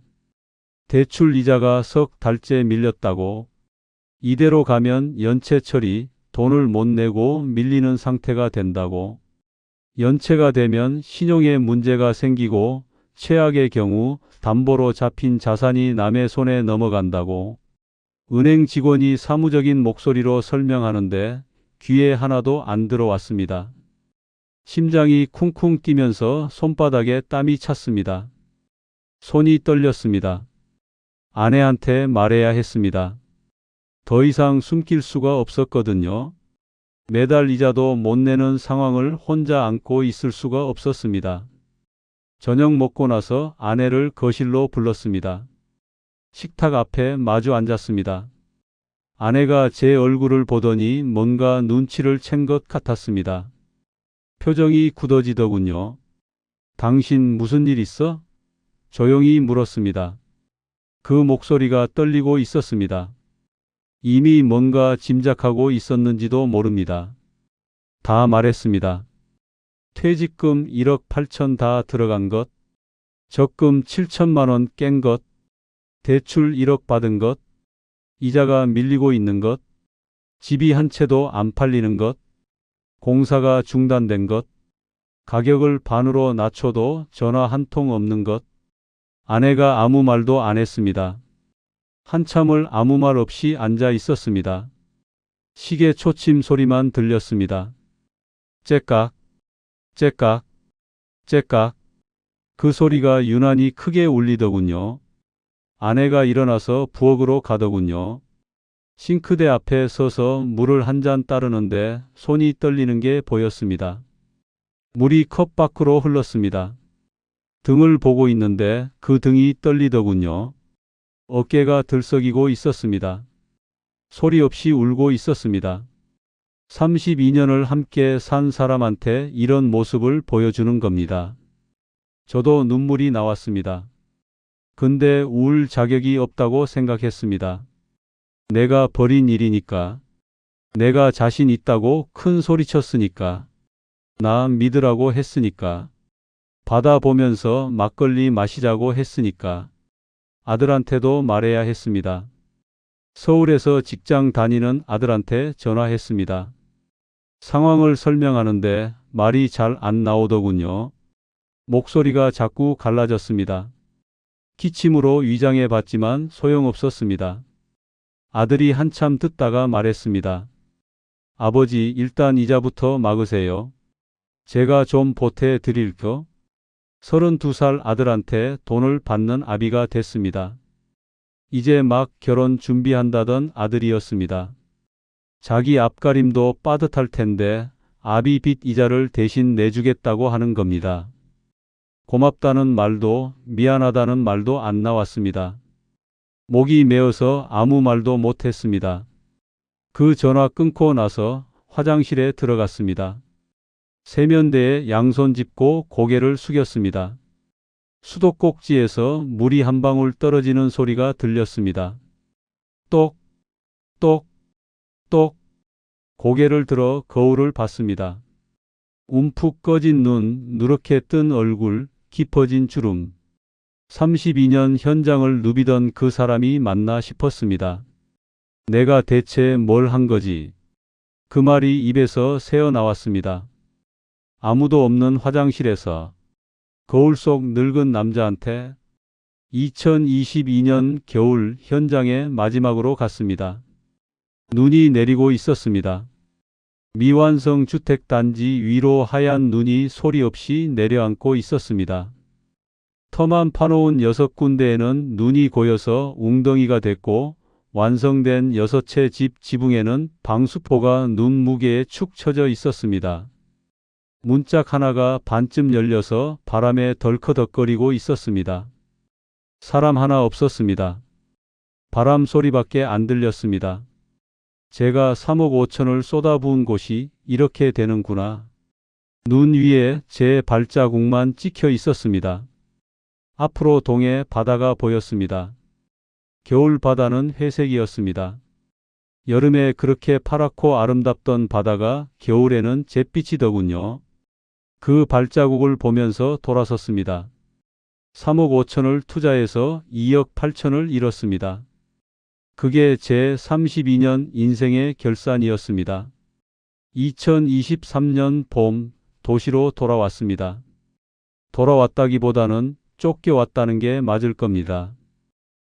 대출 이자가 석 달째 밀렸다고. 이대로 가면 연체 처리, 돈을 못 내고 밀리는 상태가 된다고. 연체가 되면 신용에 문제가 생기고 최악의 경우 담보로 잡힌 자산이 남의 손에 넘어간다고. 은행 직원이 사무적인 목소리로 설명하는데 귀에 하나도 안 들어왔습니다. 심장이 쿵쿵 뛰면서 손바닥에 땀이 찼습니다. 손이 떨렸습니다. 아내한테 말해야 했습니다. 더 이상 숨길 수가 없었거든요. 매달 이자도 못 내는 상황을 혼자 안고 있을 수가 없었습니다. 저녁 먹고 나서 아내를 거실로 불렀습니다. 식탁 앞에 마주 앉았습니다. 아내가 제 얼굴을 보더니 뭔가 눈치를 챈 것 같았습니다. 표정이 굳어지더군요. 당신 무슨 일 있어? 조용히 물었습니다. 그 목소리가 떨리고 있었습니다. 이미 뭔가 짐작하고 있었는지도 모릅니다. 다 말했습니다. 퇴직금 1억 8천 다 들어간 것, 적금 7천만 원 깬 것, 대출 1억 받은 것, 이자가 밀리고 있는 것, 집이 한 채도 안 팔리는 것, 공사가 중단된 것, 가격을 반으로 낮춰도 전화 한 통 없는 것. 아내가 아무 말도 안 했습니다. 한참을 아무 말 없이 앉아 있었습니다. 시계 초침 소리만 들렸습니다. 째깍, 째깍, 째깍. 그 소리가 유난히 크게 울리더군요. 아내가 일어나서 부엌으로 가더군요. 싱크대 앞에 서서 물을 한 잔 따르는데 손이 떨리는 게 보였습니다. 물이 컵 밖으로 흘렀습니다. 등을 보고 있는데 그 등이 떨리더군요. 어깨가 들썩이고 있었습니다. 소리 없이 울고 있었습니다. 32년을 함께 산 사람한테 이런 모습을 보여주는 겁니다. 저도 눈물이 나왔습니다. 근데 울 자격이 없다고 생각했습니다. 내가 벌인 일이니까. 내가 자신 있다고 큰 소리쳤으니까. 나 믿으라고 했으니까. 바다 보면서 막걸리 마시자고 했으니까. 아들한테도 말해야 했습니다. 서울에서 직장 다니는 아들한테 전화했습니다. 상황을 설명하는데 말이 잘 안 나오더군요. 목소리가 자꾸 갈라졌습니다. 기침으로 위장해 봤지만 소용없었습니다. 아들이 한참 듣다가 말했습니다. 아버지, 일단 이자부터 막으세요. 제가 좀 보태 드릴겨? 32살 아들한테 돈을 받는 아비가 됐습니다. 이제 막 결혼 준비한다던 아들이었습니다. 자기 앞가림도 빠듯할 텐데 아비 빚 이자를 대신 내주겠다고 하는 겁니다. 고맙다는 말도 미안하다는 말도 안 나왔습니다. 목이 메어서 아무 말도 못했습니다. 그 전화 끊고 나서 화장실에 들어갔습니다. 세면대에 양손 짚고 고개를 숙였습니다. 수도꼭지에서 물이 한 방울 떨어지는 소리가 들렸습니다. 똑, 똑, 똑. 고개를 들어 거울을 봤습니다. 움푹 꺼진 눈, 누렇게 뜬 얼굴, 깊어진 주름. 32년 현장을 누비던 그 사람이 맞나 싶었습니다. 내가 대체 뭘 한 거지? 그 말이 입에서 새어 나왔습니다. 아무도 없는 화장실에서 거울 속 늙은 남자한테 2022년 겨울 현장에 마지막으로 갔습니다. 눈이 내리고 있었습니다. 미완성 주택단지 위로 하얀 눈이 소리 없이 내려앉고 있었습니다. 터만 파놓은 6군데에는 눈이 고여서 웅덩이가 됐고 완성된 6채 집 지붕에는 방수포가 눈 무게에 축 처져 있었습니다. 문짝 하나가 반쯤 열려서 바람에 덜커덕거리고 있었습니다. 사람 하나 없었습니다. 바람 소리밖에 안 들렸습니다. 제가 3억 5천을 쏟아부은 곳이 이렇게 되는구나. 눈 위에 제 발자국만 찍혀 있었습니다. 앞으로 동해 바다가 보였습니다. 겨울 바다는 회색이었습니다. 여름에 그렇게 파랗고 아름답던 바다가 겨울에는 잿빛이더군요. 그 발자국을 보면서 돌아섰습니다. 3억 5천을 투자해서 2억 8천을 잃었습니다. 그게 제 32년 인생의 결산이었습니다. 2023년 봄 도시로 돌아왔습니다. 돌아왔다기보다는 쫓겨왔다는 게 맞을 겁니다.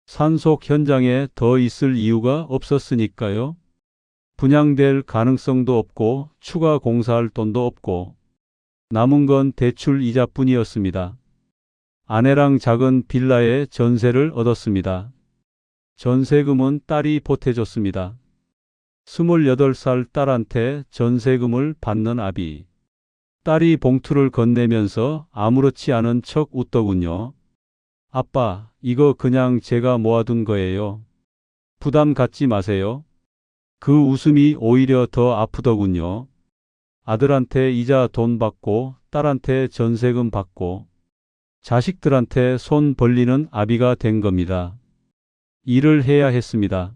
산속 현장에 더 있을 이유가 없었으니까요. 분양될 가능성도 없고 추가 공사할 돈도 없고 남은 건 대출 이자뿐이었습니다. 아내랑 작은 빌라에 전세를 얻었습니다. 전세금은 딸이 보태줬습니다. 28살 딸한테 전세금을 받는 아비. 딸이 봉투를 건네면서 아무렇지 않은 척 웃더군요. 아빠, 이거 그냥 제가 모아둔 거예요. 부담 갖지 마세요. 그 웃음이 오히려 더 아프더군요. 아들한테 이자 돈 받고 딸한테 전세금 받고 자식들한테 손 벌리는 아비가 된 겁니다. 일을 해야 했습니다.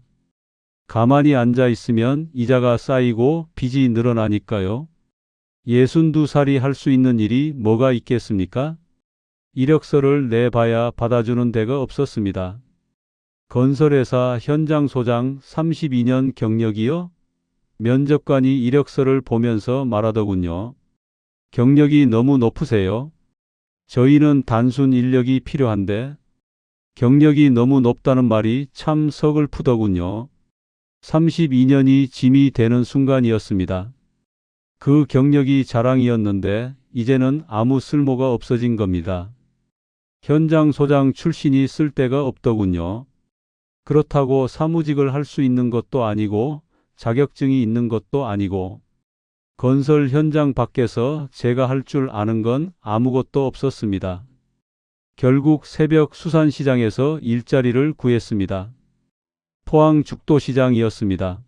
가만히 앉아 있으면 이자가 쌓이고 빚이 늘어나니까요. 62살이 할 수 있는 일이 뭐가 있겠습니까? 이력서를 내봐야 받아주는 데가 없었습니다. 건설회사 현장 소장 32년 경력이요? 면접관이 이력서를 보면서 말하더군요. 경력이 너무 높으세요. 저희는 단순 인력이 필요한데 경력이 너무 높다는 말이 참 서글프더군요. 32년이 짐이 되는 순간이었습니다. 그 경력이 자랑이었는데 이제는 아무 쓸모가 없어진 겁니다. 현장 소장 출신이 쓸 데가 없더군요. 그렇다고 사무직을 할 수 있는 것도 아니고 자격증이 있는 것도 아니고 건설 현장 밖에서 제가 할 줄 아는 건 아무것도 없었습니다. 결국 새벽 수산시장에서 일자리를 구했습니다. 포항 죽도시장이었습니다.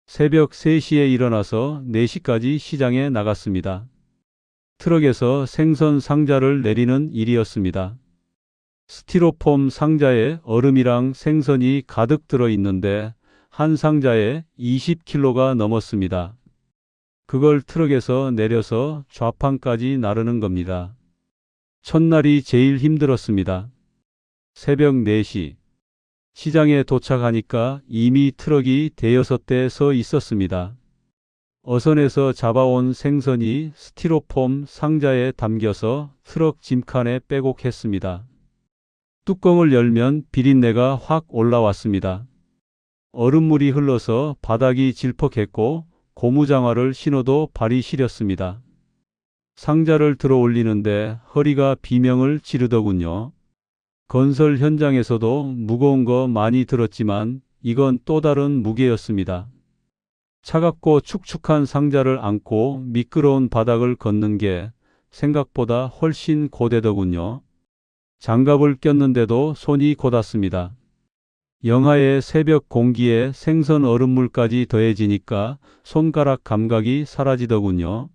새벽 3시에 일어나서 4시까지 시장에 나갔습니다. 트럭에서 생선 상자를 내리는 일이었습니다. 스티로폼 상자에 얼음이랑 생선이 가득 들어 있는데 한 상자에 20kg가 넘었습니다. 그걸 트럭에서 내려서 좌판까지 나르는 겁니다. 첫날이 제일 힘들었습니다. 새벽 4시. 시장에 도착하니까 이미 트럭이 대여섯 대 서 있었습니다. 어선에서 잡아온 생선이 스티로폼 상자에 담겨서 트럭 짐칸에 빼곡했습니다. 뚜껑을 열면 비린내가 확 올라왔습니다. 얼음물이 흘러서 바닥이 질퍽했고 고무장화를 신어도 발이 시렸습니다. 상자를 들어 올리는데 허리가 비명을 지르더군요. 건설 현장에서도 무거운 거 많이 들었지만 이건 또 다른 무게였습니다. 차갑고 축축한 상자를 안고 미끄러운 바닥을 걷는 게 생각보다 훨씬 고되더군요. 장갑을 꼈는데도 손이 고닫습니다. 영하의 새벽 공기에 생선 얼음물까지 더해지니까 손가락 감각이 사라지더군요.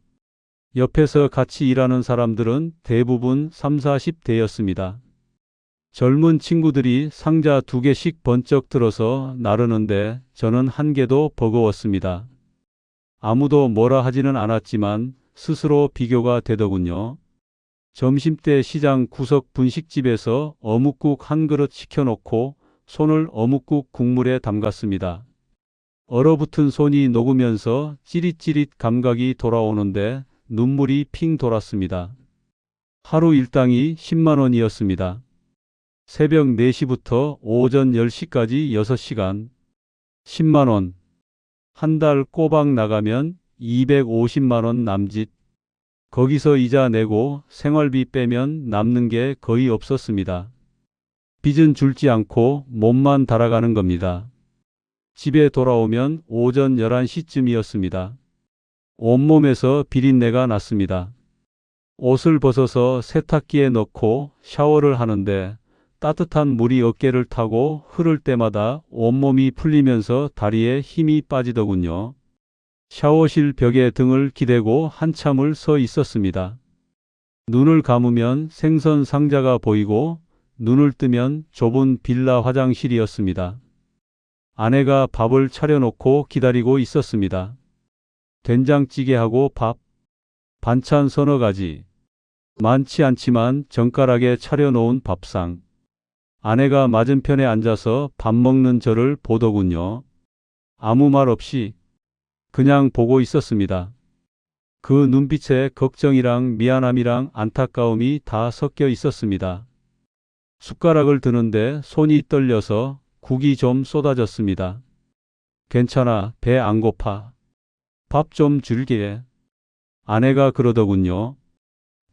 옆에서 같이 일하는 사람들은 대부분 30, 40대였습니다. 젊은 친구들이 상자 2개씩 번쩍 들어서 나르는데 저는 한 개도 버거웠습니다. 아무도 뭐라 하지는 않았지만 스스로 비교가 되더군요. 점심때 시장 구석 분식집에서 어묵국 한 그릇 시켜놓고 손을 어묵국 국물에 담갔습니다. 얼어붙은 손이 녹으면서 찌릿찌릿 감각이 돌아오는데 눈물이 핑 돌았습니다. 하루 일당이 10만 원이었습니다. 새벽 4시부터 오전 10시까지 6시간. 10만 원. 한 달 꼬박 나가면 250만 원 남짓. 거기서 이자 내고 생활비 빼면 남는 게 거의 없었습니다. 빚은 줄지 않고 몸만 달아가는 겁니다. 집에 돌아오면 오전 11시쯤이었습니다. 온몸에서 비린내가 났습니다. 옷을 벗어서 세탁기에 넣고 샤워를 하는데 따뜻한 물이 어깨를 타고 흐를 때마다 온몸이 풀리면서 다리에 힘이 빠지더군요. 샤워실 벽에 등을 기대고 한참을 서 있었습니다. 눈을 감으면 생선 상자가 보이고 눈을 뜨면 좁은 빌라 화장실이었습니다. 아내가 밥을 차려놓고 기다리고 있었습니다. 된장찌개하고 밥, 반찬 서너 가지. 많지 않지만 정갈하게 차려놓은 밥상. 아내가 맞은편에 앉아서 밥 먹는 저를 보더군요. 아무 말 없이 그냥 보고 있었습니다. 그 눈빛에 걱정이랑 미안함이랑 안타까움이 다 섞여 있었습니다. 숟가락을 드는데 손이 떨려서 국이 좀 쏟아졌습니다. 괜찮아, 배 안 고파. 밥 좀 줄게. 아내가 그러더군요.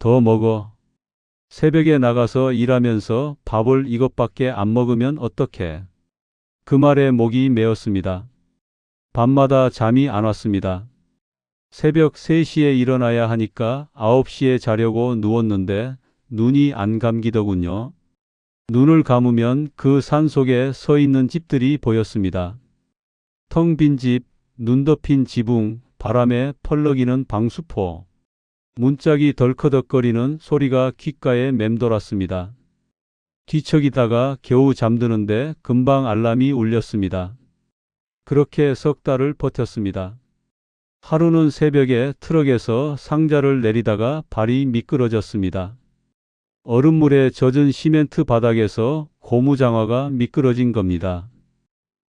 더 먹어. 새벽에 나가서 일하면서 밥을 이것밖에 안 먹으면 어떡해. 그 말에 목이 메었습니다. 밤마다 잠이 안 왔습니다. 새벽 3시에 일어나야 하니까 9시에 자려고 누웠는데 눈이 안 감기더군요. 눈을 감으면 그 산속에 서 있는 집들이 보였습니다. 텅 빈 집, 눈 덮인 지붕, 바람에 펄럭이는 방수포. 문짝이 덜커덕거리는 소리가 귓가에 맴돌았습니다. 뒤척이다가 겨우 잠드는데 금방 알람이 울렸습니다. 그렇게 석 달을 버텼습니다. 하루는 새벽에 트럭에서 상자를 내리다가 발이 미끄러졌습니다. 얼음물에 젖은 시멘트 바닥에서 고무장화가 미끄러진 겁니다.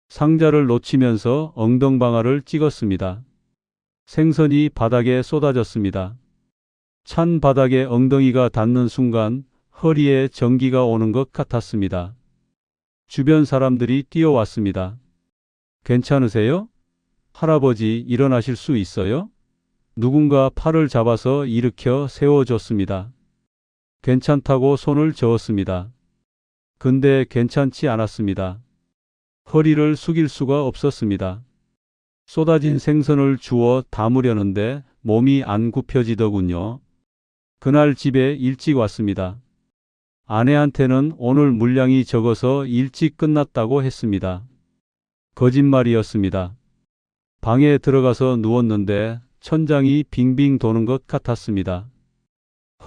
상자를 놓치면서 엉덩방아를 찍었습니다. 생선이 바닥에 쏟아졌습니다. 찬 바닥에 엉덩이가 닿는 순간 허리에 전기가 오는 것 같았습니다. 주변 사람들이 뛰어왔습니다. 괜찮으세요? 할아버지, 일어나실 수 있어요? 누군가 팔을 잡아서 일으켜 세워줬습니다. 괜찮다고 손을 저었습니다. 근데 괜찮지 않았습니다. 허리를 숙일 수가 없었습니다. 쏟아진 생선을 주워 담으려는데 몸이 안 굽혀지더군요. 그날 집에 일찍 왔습니다. 아내한테는 오늘 물량이 적어서 일찍 끝났다고 했습니다. 거짓말이었습니다. 방에 들어가서 누웠는데 천장이 빙빙 도는 것 같았습니다.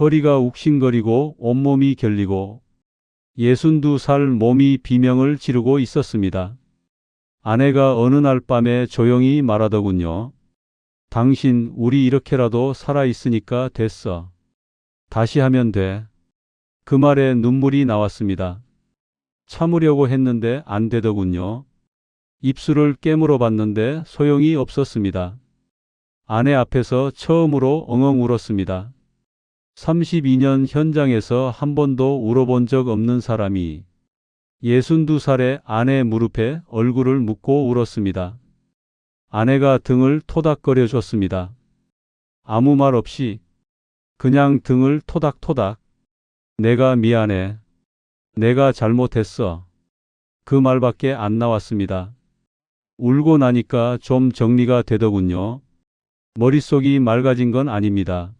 허리가 욱신거리고 온몸이 결리고 62살 몸이 비명을 지르고 있었습니다. 아내가 어느 날 밤에 조용히 말하더군요. 당신 우리 이렇게라도 살아있으니까 됐어. 다시 하면 돼. 그 말에 눈물이 나왔습니다. 참으려고 했는데 안 되더군요. 입술을 깨물어 봤는데 소용이 없었습니다. 아내 앞에서 처음으로 엉엉 울었습니다. 32년 현장에서 한 번도 울어본 적 없는 사람이 62살의 아내 무릎에 얼굴을 묻고 울었습니다. 아내가 등을 토닥거려 줬습니다. 아무 말 없이 그냥 등을 토닥토닥. 내가 미안해. 내가 잘못했어. 그 말밖에 안 나왔습니다. 울고 나니까 좀 정리가 되더군요. 머릿속이 맑아진 건 아닙니다.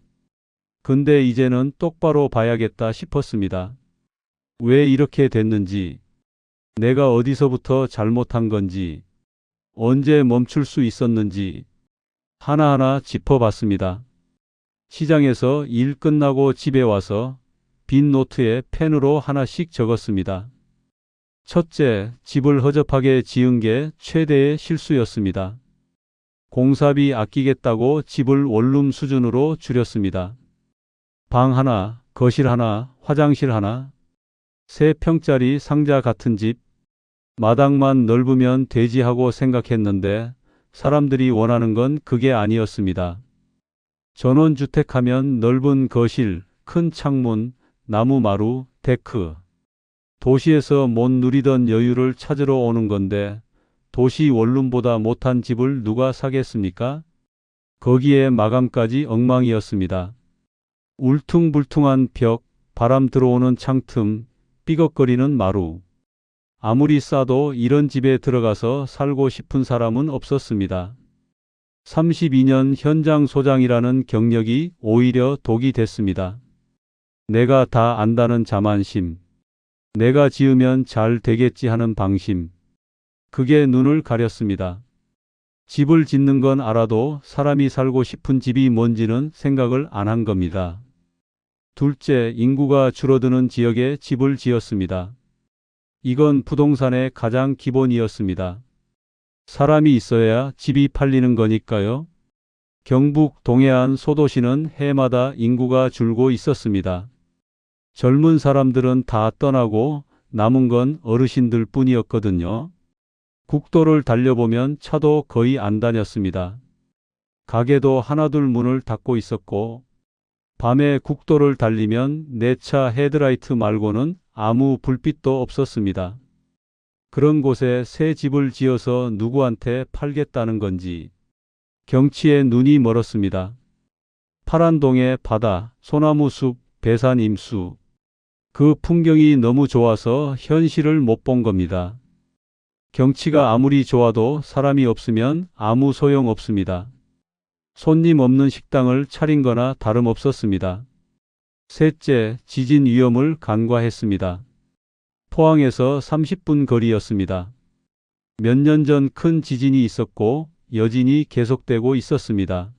근데 이제는 똑바로 봐야겠다 싶었습니다. 왜 이렇게 됐는지, 내가 어디서부터 잘못한 건지, 언제 멈출 수 있었는지 하나하나 짚어봤습니다. 시장에서 일 끝나고 집에 와서 빈 노트에 펜으로 하나씩 적었습니다. 첫째, 집을 허접하게 지은 게 최대의 실수였습니다. 공사비 아끼겠다고 집을 원룸 수준으로 줄였습니다. 방 하나, 거실 하나, 화장실 하나, 3평짜리 상자 같은 집, 마당만 넓으면 되지 하고 생각했는데 사람들이 원하는 건 그게 아니었습니다. 전원주택하면 넓은 거실, 큰 창문, 나무 마루, 데크. 도시에서 못 누리던 여유를 찾으러 오는 건데 도시 원룸보다 못한 집을 누가 사겠습니까? 거기에 마감까지 엉망이었습니다. 울퉁불퉁한 벽, 바람 들어오는 창틈, 삐걱거리는 마루. 아무리 싸도 이런 집에 들어가서 살고 싶은 사람은 없었습니다. 32년 현장 소장이라는 경력이 오히려 독이 됐습니다. 내가 다 안다는 자만심, 내가 지으면 잘 되겠지 하는 방심, 그게 눈을 가렸습니다. 집을 짓는 건 알아도 사람이 살고 싶은 집이 뭔지는 생각을 안 한 겁니다. 둘째, 인구가 줄어드는 지역에 집을 지었습니다. 이건 부동산의 가장 기본이었습니다. 사람이 있어야 집이 팔리는 거니까요. 경북 동해안 소도시는 해마다 인구가 줄고 있었습니다. 젊은 사람들은 다 떠나고 남은 건 어르신들 뿐이었거든요. 국도를 달려보면 차도 거의 안 다녔습니다. 가게도 하나둘 문을 닫고 있었고 밤에 국도를 달리면 내 차 헤드라이트 말고는 아무 불빛도 없었습니다. 그런 곳에 새 집을 지어서 누구한테 팔겠다는 건지 경치에 눈이 멀었습니다. 파란동의 바다, 소나무 숲, 배산 임수. 그 풍경이 너무 좋아서 현실을 못 본 겁니다. 경치가 아무리 좋아도 사람이 없으면 아무 소용 없습니다. 손님 없는 식당을 차린 거나 다름없었습니다. 셋째, 지진 위험을 간과했습니다. 포항에서 30분 거리였습니다. 몇 년 전 큰 지진이 있었고 여진이 계속되고 있었습니다.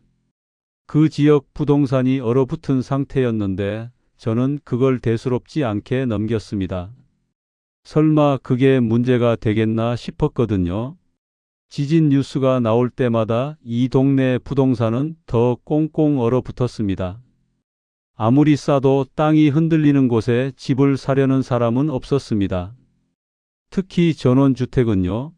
그 지역 부동산이 얼어붙은 상태였는데 저는 그걸 대수롭지 않게 넘겼습니다. 설마 그게 문제가 되겠나 싶었거든요. 지진 뉴스가 나올 때마다 이 동네 부동산은 더 꽁꽁 얼어붙었습니다. 아무리 싸도 땅이 흔들리는 곳에 집을 사려는 사람은 없었습니다. 특히 전원주택은요.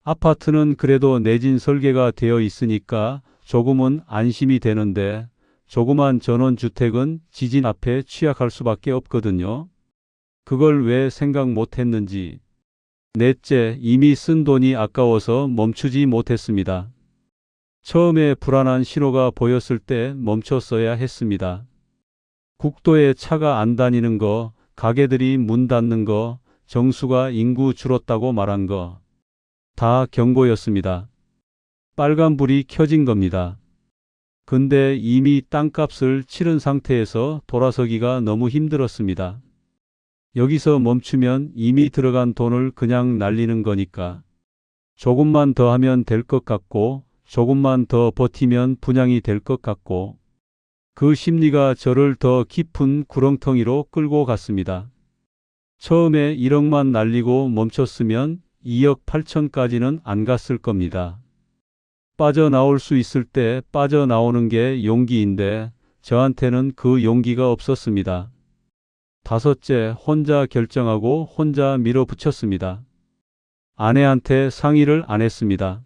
아파트는 그래도 내진 설계가 되어 있으니까 조금은 안심이 되는데 조그만 전원주택은 지진 앞에 취약할 수밖에 없거든요. 그걸 왜 생각 못했는지. 넷째, 이미 쓴 돈이 아까워서 멈추지 못했습니다. 처음에 불안한 신호가 보였을 때 멈췄어야 했습니다. 국도에 차가 안 다니는 거, 가게들이 문 닫는 거, 정수가 인구 줄었다고 말한 거. 다 경고였습니다. 빨간불이 켜진 겁니다. 근데 이미 땅값을 치른 상태에서 돌아서기가 너무 힘들었습니다. 여기서 멈추면 이미 들어간 돈을 그냥 날리는 거니까. 조금만 더 하면 될 것 같고, 조금만 더 버티면 분양이 될 것 같고, 그 심리가 저를 더 깊은 구렁텅이로 끌고 갔습니다. 처음에 1억만 날리고 멈췄으면 2억 8천까지는 안 갔을 겁니다. 빠져나올 수 있을 때 빠져나오는 게 용기인데 저한테는 그 용기가 없었습니다. 다섯째, 혼자 결정하고 혼자 밀어붙였습니다. 아내한테 상의를 안 했습니다.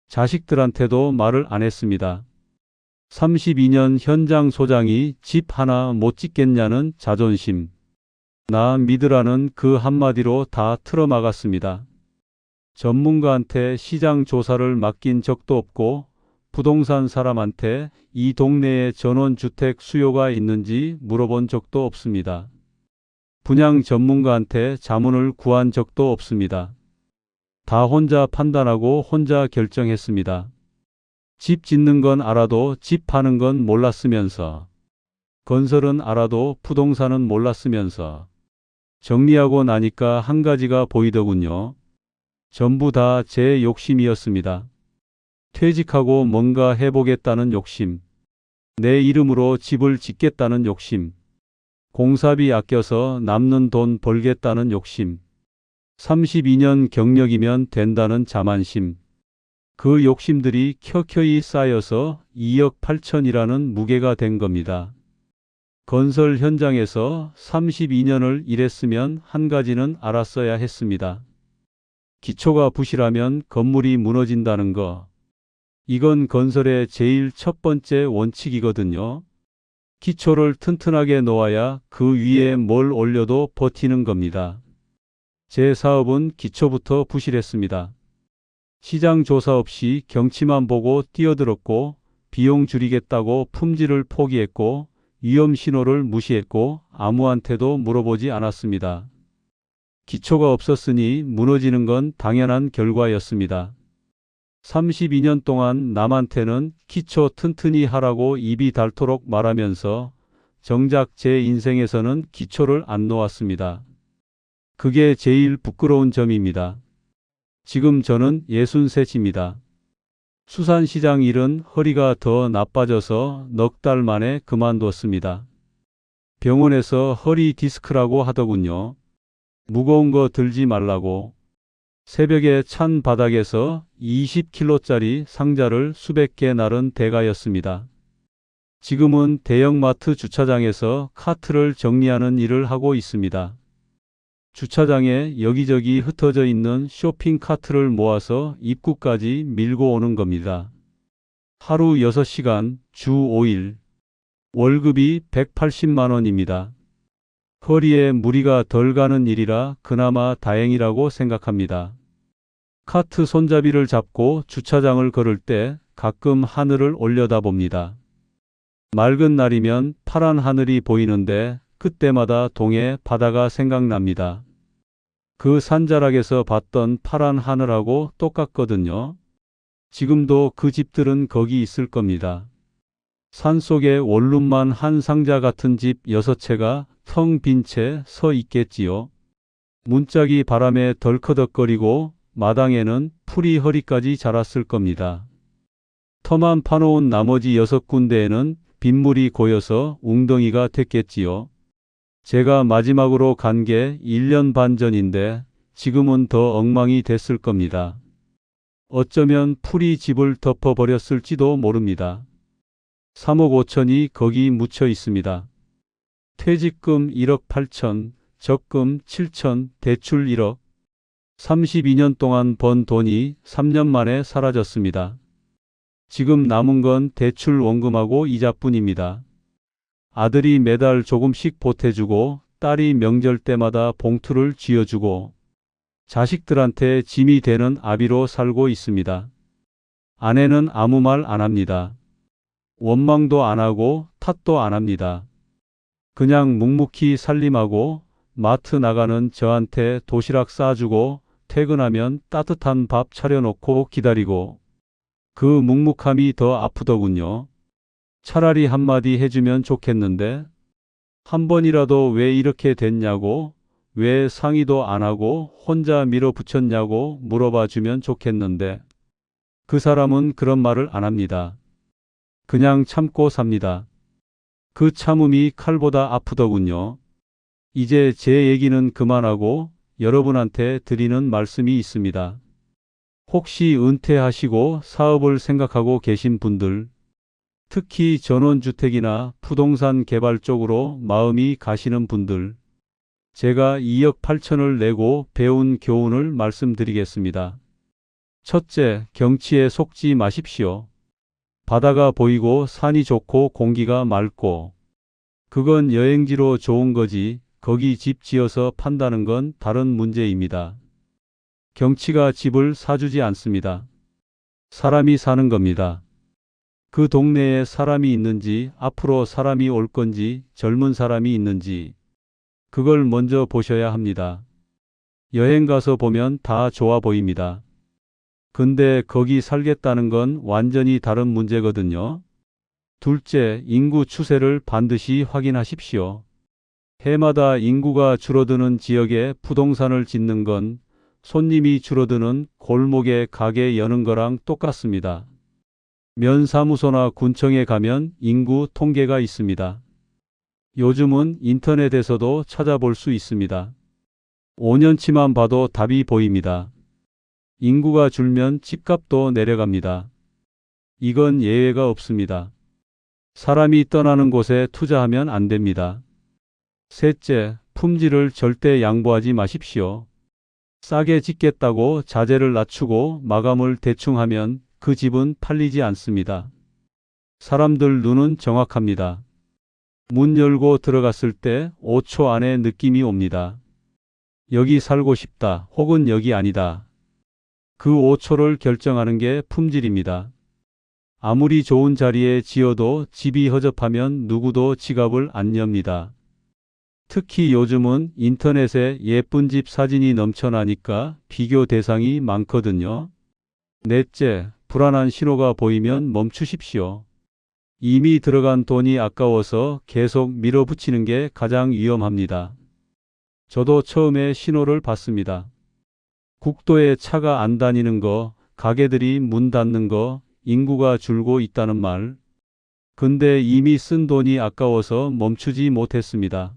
자식들한테도 말을 안 했습니다. 32년 현장 소장이 집 하나 못 짓겠냐는 자존심. 나 믿으라는 그 한마디로 다 틀어막았습니다. 전문가한테 시장 조사를 맡긴 적도 없고 부동산 사람한테 이 동네에 전원주택 수요가 있는지 물어본 적도 없습니다. 분양 전문가한테 자문을 구한 적도 없습니다. 다 혼자 판단하고 혼자 결정했습니다. 집 짓는 건 알아도 집 파는 건 몰랐으면서, 건설은 알아도 부동산은 몰랐으면서, 정리하고 나니까 한 가지가 보이더군요. 전부 다 제 욕심이었습니다. 퇴직하고 뭔가 해보겠다는 욕심, 내 이름으로 집을 짓겠다는 욕심, 공사비 아껴서 남는 돈 벌겠다는 욕심, 32년 경력이면 된다는 자만심, 그 욕심들이 켜켜이 쌓여서 2억 8천이라는 무게가 된 겁니다. 건설 현장에서 32년을 일했으면 한 가지는 알았어야 했습니다. 기초가 부실하면 건물이 무너진다는 거. 이건 건설의 제일 첫 번째 원칙이거든요. 기초를 튼튼하게 놓아야 그 위에 뭘 올려도 버티는 겁니다. 제 사업은 기초부터 부실했습니다. 시장 조사 없이 경치만 보고 뛰어들었고, 비용 줄이겠다고 품질을 포기했고, 위험 신호를 무시했고, 아무한테도 물어보지 않았습니다. 기초가 없었으니 무너지는 건 당연한 결과였습니다. 32년 동안 남한테는 기초 튼튼히 하라고 입이 닳도록 말하면서 정작 제 인생에서는 기초를 안 놓았습니다. 그게 제일 부끄러운 점입니다. 지금 저는 63입니다. 수산시장 일은 허리가 더 나빠져서 넉 달 만에 그만뒀습니다. 병원에서 허리 디스크라고 하더군요. 무거운 거 들지 말라고. 새벽에 찬 바닥에서 20kg짜리 상자를 수백 개 나른 대가였습니다. 지금은 대형마트 주차장에서 카트를 정리하는 일을 하고 있습니다. 주차장에 여기저기 흩어져 있는 쇼핑카트를 모아서 입구까지 밀고 오는 겁니다. 하루 6시간, 주 5일. 월급이 180만 원입니다. 허리에 무리가 덜 가는 일이라 그나마 다행이라고 생각합니다. 카트 손잡이를 잡고 주차장을 걸을 때 가끔 하늘을 올려다봅니다. 맑은 날이면 파란 하늘이 보이는데 그때마다 동해 바다가 생각납니다. 그 산자락에서 봤던 파란 하늘하고 똑같거든요. 지금도 그 집들은 거기 있을 겁니다. 산속에 원룸만 한 상자 같은 집 6채가 텅 빈 채 서 있겠지요. 문짝이 바람에 덜커덕거리고 마당에는 풀이 허리까지 자랐을 겁니다. 터만 파놓은 나머지 6군데에는 빗물이 고여서 웅덩이가 됐겠지요. 제가 마지막으로 간 게 1년 반 전인데 지금은 더 엉망이 됐을 겁니다. 어쩌면 풀이 집을 덮어버렸을지도 모릅니다. 3억 5천이 거기 묻혀 있습니다. 퇴직금 1억 8천, 적금 7천, 대출 1억. 32년 동안 번 돈이 3년 만에 사라졌습니다. 지금 남은 건 대출 원금하고 이자뿐입니다. 아들이 매달 조금씩 보태주고 딸이 명절 때마다 봉투를 쥐어주고 자식들한테 짐이 되는 아비로 살고 있습니다. 아내는 아무 말 안 합니다. 원망도 안 하고 탓도 안 합니다. 그냥 묵묵히 살림하고 마트 나가는 저한테 도시락 싸주고 퇴근하면 따뜻한 밥 차려놓고 기다리고 그 묵묵함이 더 아프더군요. 차라리 한마디 해주면 좋겠는데 한 번이라도 왜 이렇게 됐냐고 왜 상의도 안 하고 혼자 밀어붙였냐고 물어봐 주면 좋겠는데 그 사람은 그런 말을 안 합니다. 그냥 참고 삽니다. 그 참음이 칼보다 아프더군요. 이제 제 얘기는 그만하고 여러분한테 드리는 말씀이 있습니다. 혹시 은퇴하시고 사업을 생각하고 계신 분들, 특히 전원주택이나 부동산 개발 쪽으로 마음이 가시는 분들, 제가 2억 8천을 내고 배운 교훈을 말씀드리겠습니다. 첫째, 경치에 속지 마십시오. 바다가 보이고 산이 좋고 공기가 맑고 그건 여행지로 좋은 거지 거기 집 지어서 판다는 건 다른 문제입니다. 경치가 집을 사주지 않습니다. 사람이 사는 겁니다. 그 동네에 사람이 있는지 앞으로 사람이 올 건지 젊은 사람이 있는지 그걸 먼저 보셔야 합니다. 여행 가서 보면 다 좋아 보입니다. 근데 거기 살겠다는 건 완전히 다른 문제거든요. 둘째, 인구 추세를 반드시 확인하십시오. 해마다 인구가 줄어드는 지역에 부동산을 짓는 건 손님이 줄어드는 골목에 가게 여는 거랑 똑같습니다. 면사무소나 군청에 가면 인구 통계가 있습니다. 요즘은 인터넷에서도 찾아볼 수 있습니다. 5년치만 봐도 답이 보입니다. 인구가 줄면 집값도 내려갑니다. 이건 예외가 없습니다. 사람이 떠나는 곳에 투자하면 안 됩니다. 셋째, 품질을 절대 양보하지 마십시오. 싸게 짓겠다고 자재를 낮추고 마감을 대충 하면 그 집은 팔리지 않습니다. 사람들 눈은 정확합니다. 문 열고 들어갔을 때 5초 안에 느낌이 옵니다. 여기 살고 싶다 혹은 여기 아니다. 그 5초를 결정하는 게 품질입니다. 아무리 좋은 자리에 지어도 집이 허접하면 누구도 지갑을 안 엽니다. 특히 요즘은 인터넷에 예쁜 집 사진이 넘쳐나니까 비교 대상이 많거든요. 넷째, 불안한 신호가 보이면 멈추십시오. 이미 들어간 돈이 아까워서 계속 밀어붙이는 게 가장 위험합니다. 저도 처음에 신호를 봤습니다. 국도에 차가 안 다니는 거, 가게들이 문 닫는 거, 인구가 줄고 있다는 말. 근데 이미 쓴 돈이 아까워서 멈추지 못했습니다.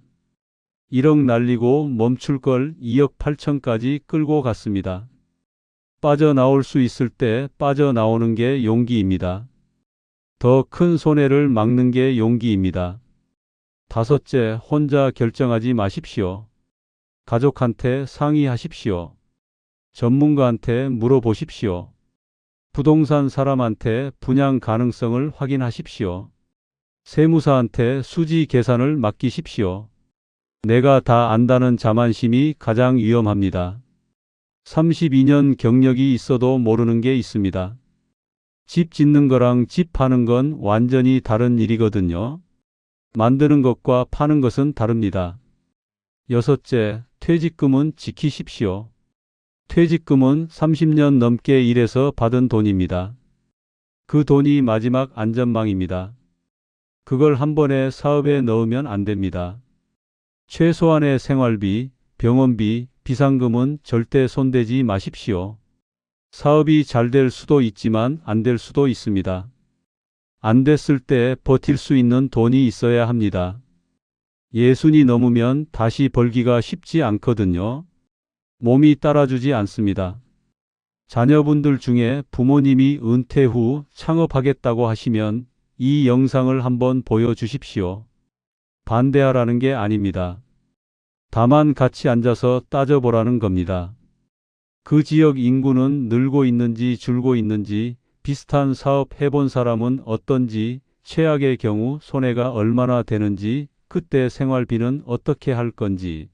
1억 날리고 멈출 걸 2억 8천까지 끌고 갔습니다. 빠져나올 수 있을 때 빠져나오는 게 용기입니다. 더 큰 손해를 막는 게 용기입니다. 다섯째, 혼자 결정하지 마십시오. 가족한테 상의하십시오. 전문가한테 물어보십시오. 부동산 사람한테 분양 가능성을 확인하십시오. 세무사한테 수지 계산을 맡기십시오. 내가 다 안다는 자만심이 가장 위험합니다. 32년 경력이 있어도 모르는 게 있습니다. 집 짓는 거랑 집 파는 건 완전히 다른 일이거든요. 만드는 것과 파는 것은 다릅니다. 여섯째, 퇴직금은 지키십시오. 퇴직금은 30년 넘게 일해서 받은 돈입니다. 그 돈이 마지막 안전망입니다. 그걸 한 번에 사업에 넣으면 안 됩니다. 최소한의 생활비, 병원비, 비상금은 절대 손대지 마십시오. 사업이 잘 될 수도 있지만 안 될 수도 있습니다. 안 됐을 때 버틸 수 있는 돈이 있어야 합니다. 예순이 넘으면 다시 벌기가 쉽지 않거든요. 몸이 따라주지 않습니다. 자녀분들 중에 부모님이 은퇴 후 창업하겠다고 하시면 이 영상을 한번 보여주십시오. 반대하라는 게 아닙니다. 다만 같이 앉아서 따져보라는 겁니다. 그 지역 인구는 늘고 있는지 줄고 있는지, 비슷한 사업 해본 사람은 어떤지, 최악의 경우 손해가 얼마나 되는지, 그때 생활비는 어떻게 할 건지.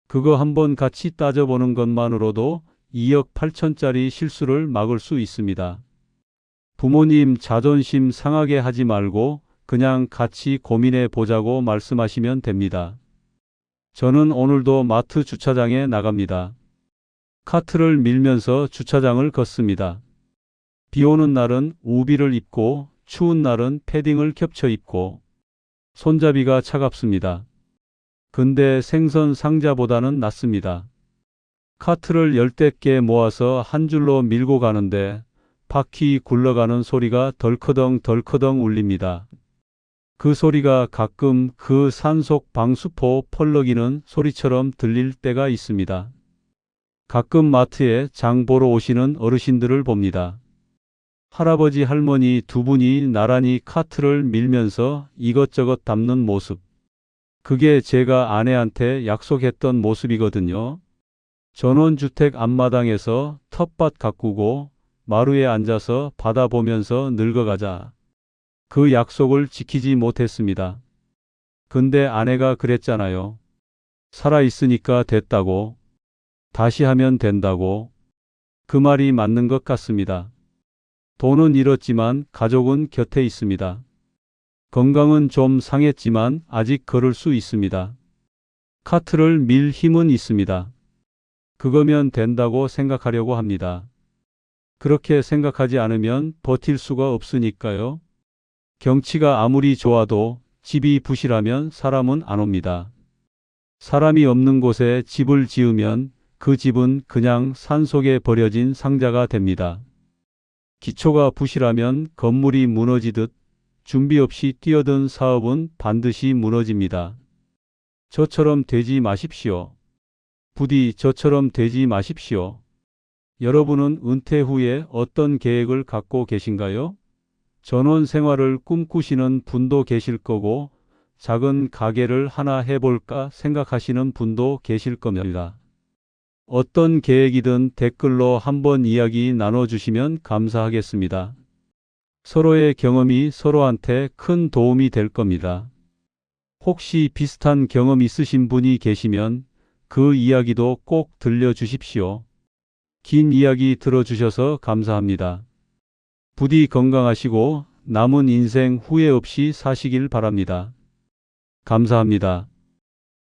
그거 한번 같이 따져보는 것만으로도 2억 8천짜리 실수를 막을 수 있습니다. 부모님 자존심 상하게 하지 말고 그냥 같이 고민해 보자고 말씀하시면 됩니다. 저는 오늘도 마트 주차장에 나갑니다. 카트를 밀면서 주차장을 걷습니다. 비 오는 날은 우비를 입고 추운 날은 패딩을 겹쳐 입고 손잡이가 차갑습니다. 근데 생선 상자보다는 낫습니다. 카트를 열댓 개 모아서 한 줄로 밀고 가는데 바퀴 굴러가는 소리가 덜커덩 덜커덩 울립니다. 그 소리가 가끔 그 산속 방수포 펄럭이는 소리처럼 들릴 때가 있습니다. 가끔 마트에 장 보러 오시는 어르신들을 봅니다. 할아버지 할머니 두 분이 나란히 카트를 밀면서 이것저것 담는 모습. 그게 제가 아내한테 약속했던 모습이거든요. 전원주택 앞마당에서 텃밭 가꾸고 마루에 앉아서 바다 보면서 늙어가자. 그 약속을 지키지 못했습니다. 근데 아내가 그랬잖아요. 살아있으니까 됐다고. 다시 하면 된다고. 그 말이 맞는 것 같습니다. 돈은 잃었지만 가족은 곁에 있습니다. 건강은 좀 상했지만 아직 걸을 수 있습니다. 카트를 밀 힘은 있습니다. 그거면 된다고 생각하려고 합니다. 그렇게 생각하지 않으면 버틸 수가 없으니까요. 경치가 아무리 좋아도 집이 부실하면 사람은 안 옵니다. 사람이 없는 곳에 집을 지으면 그 집은 그냥 산속에 버려진 상자가 됩니다. 기초가 부실하면 건물이 무너지듯 준비 없이 뛰어든 사업은 반드시 무너집니다. 저처럼 되지 마십시오. 부디 저처럼 되지 마십시오. 여러분은 은퇴 후에 어떤 계획을 갖고 계신가요? 전원 생활을 꿈꾸시는 분도 계실 거고 작은 가게를 하나 해볼까 생각하시는 분도 계실 겁니다. 어떤 계획이든 댓글로 한번 이야기 나눠주시면 감사하겠습니다. 서로의 경험이 서로한테 큰 도움이 될 겁니다. 혹시 비슷한 경험 있으신 분이 계시면 그 이야기도 꼭 들려주십시오. 긴 이야기 들어주셔서 감사합니다. 부디 건강하시고 남은 인생 후회 없이 사시길 바랍니다. 감사합니다.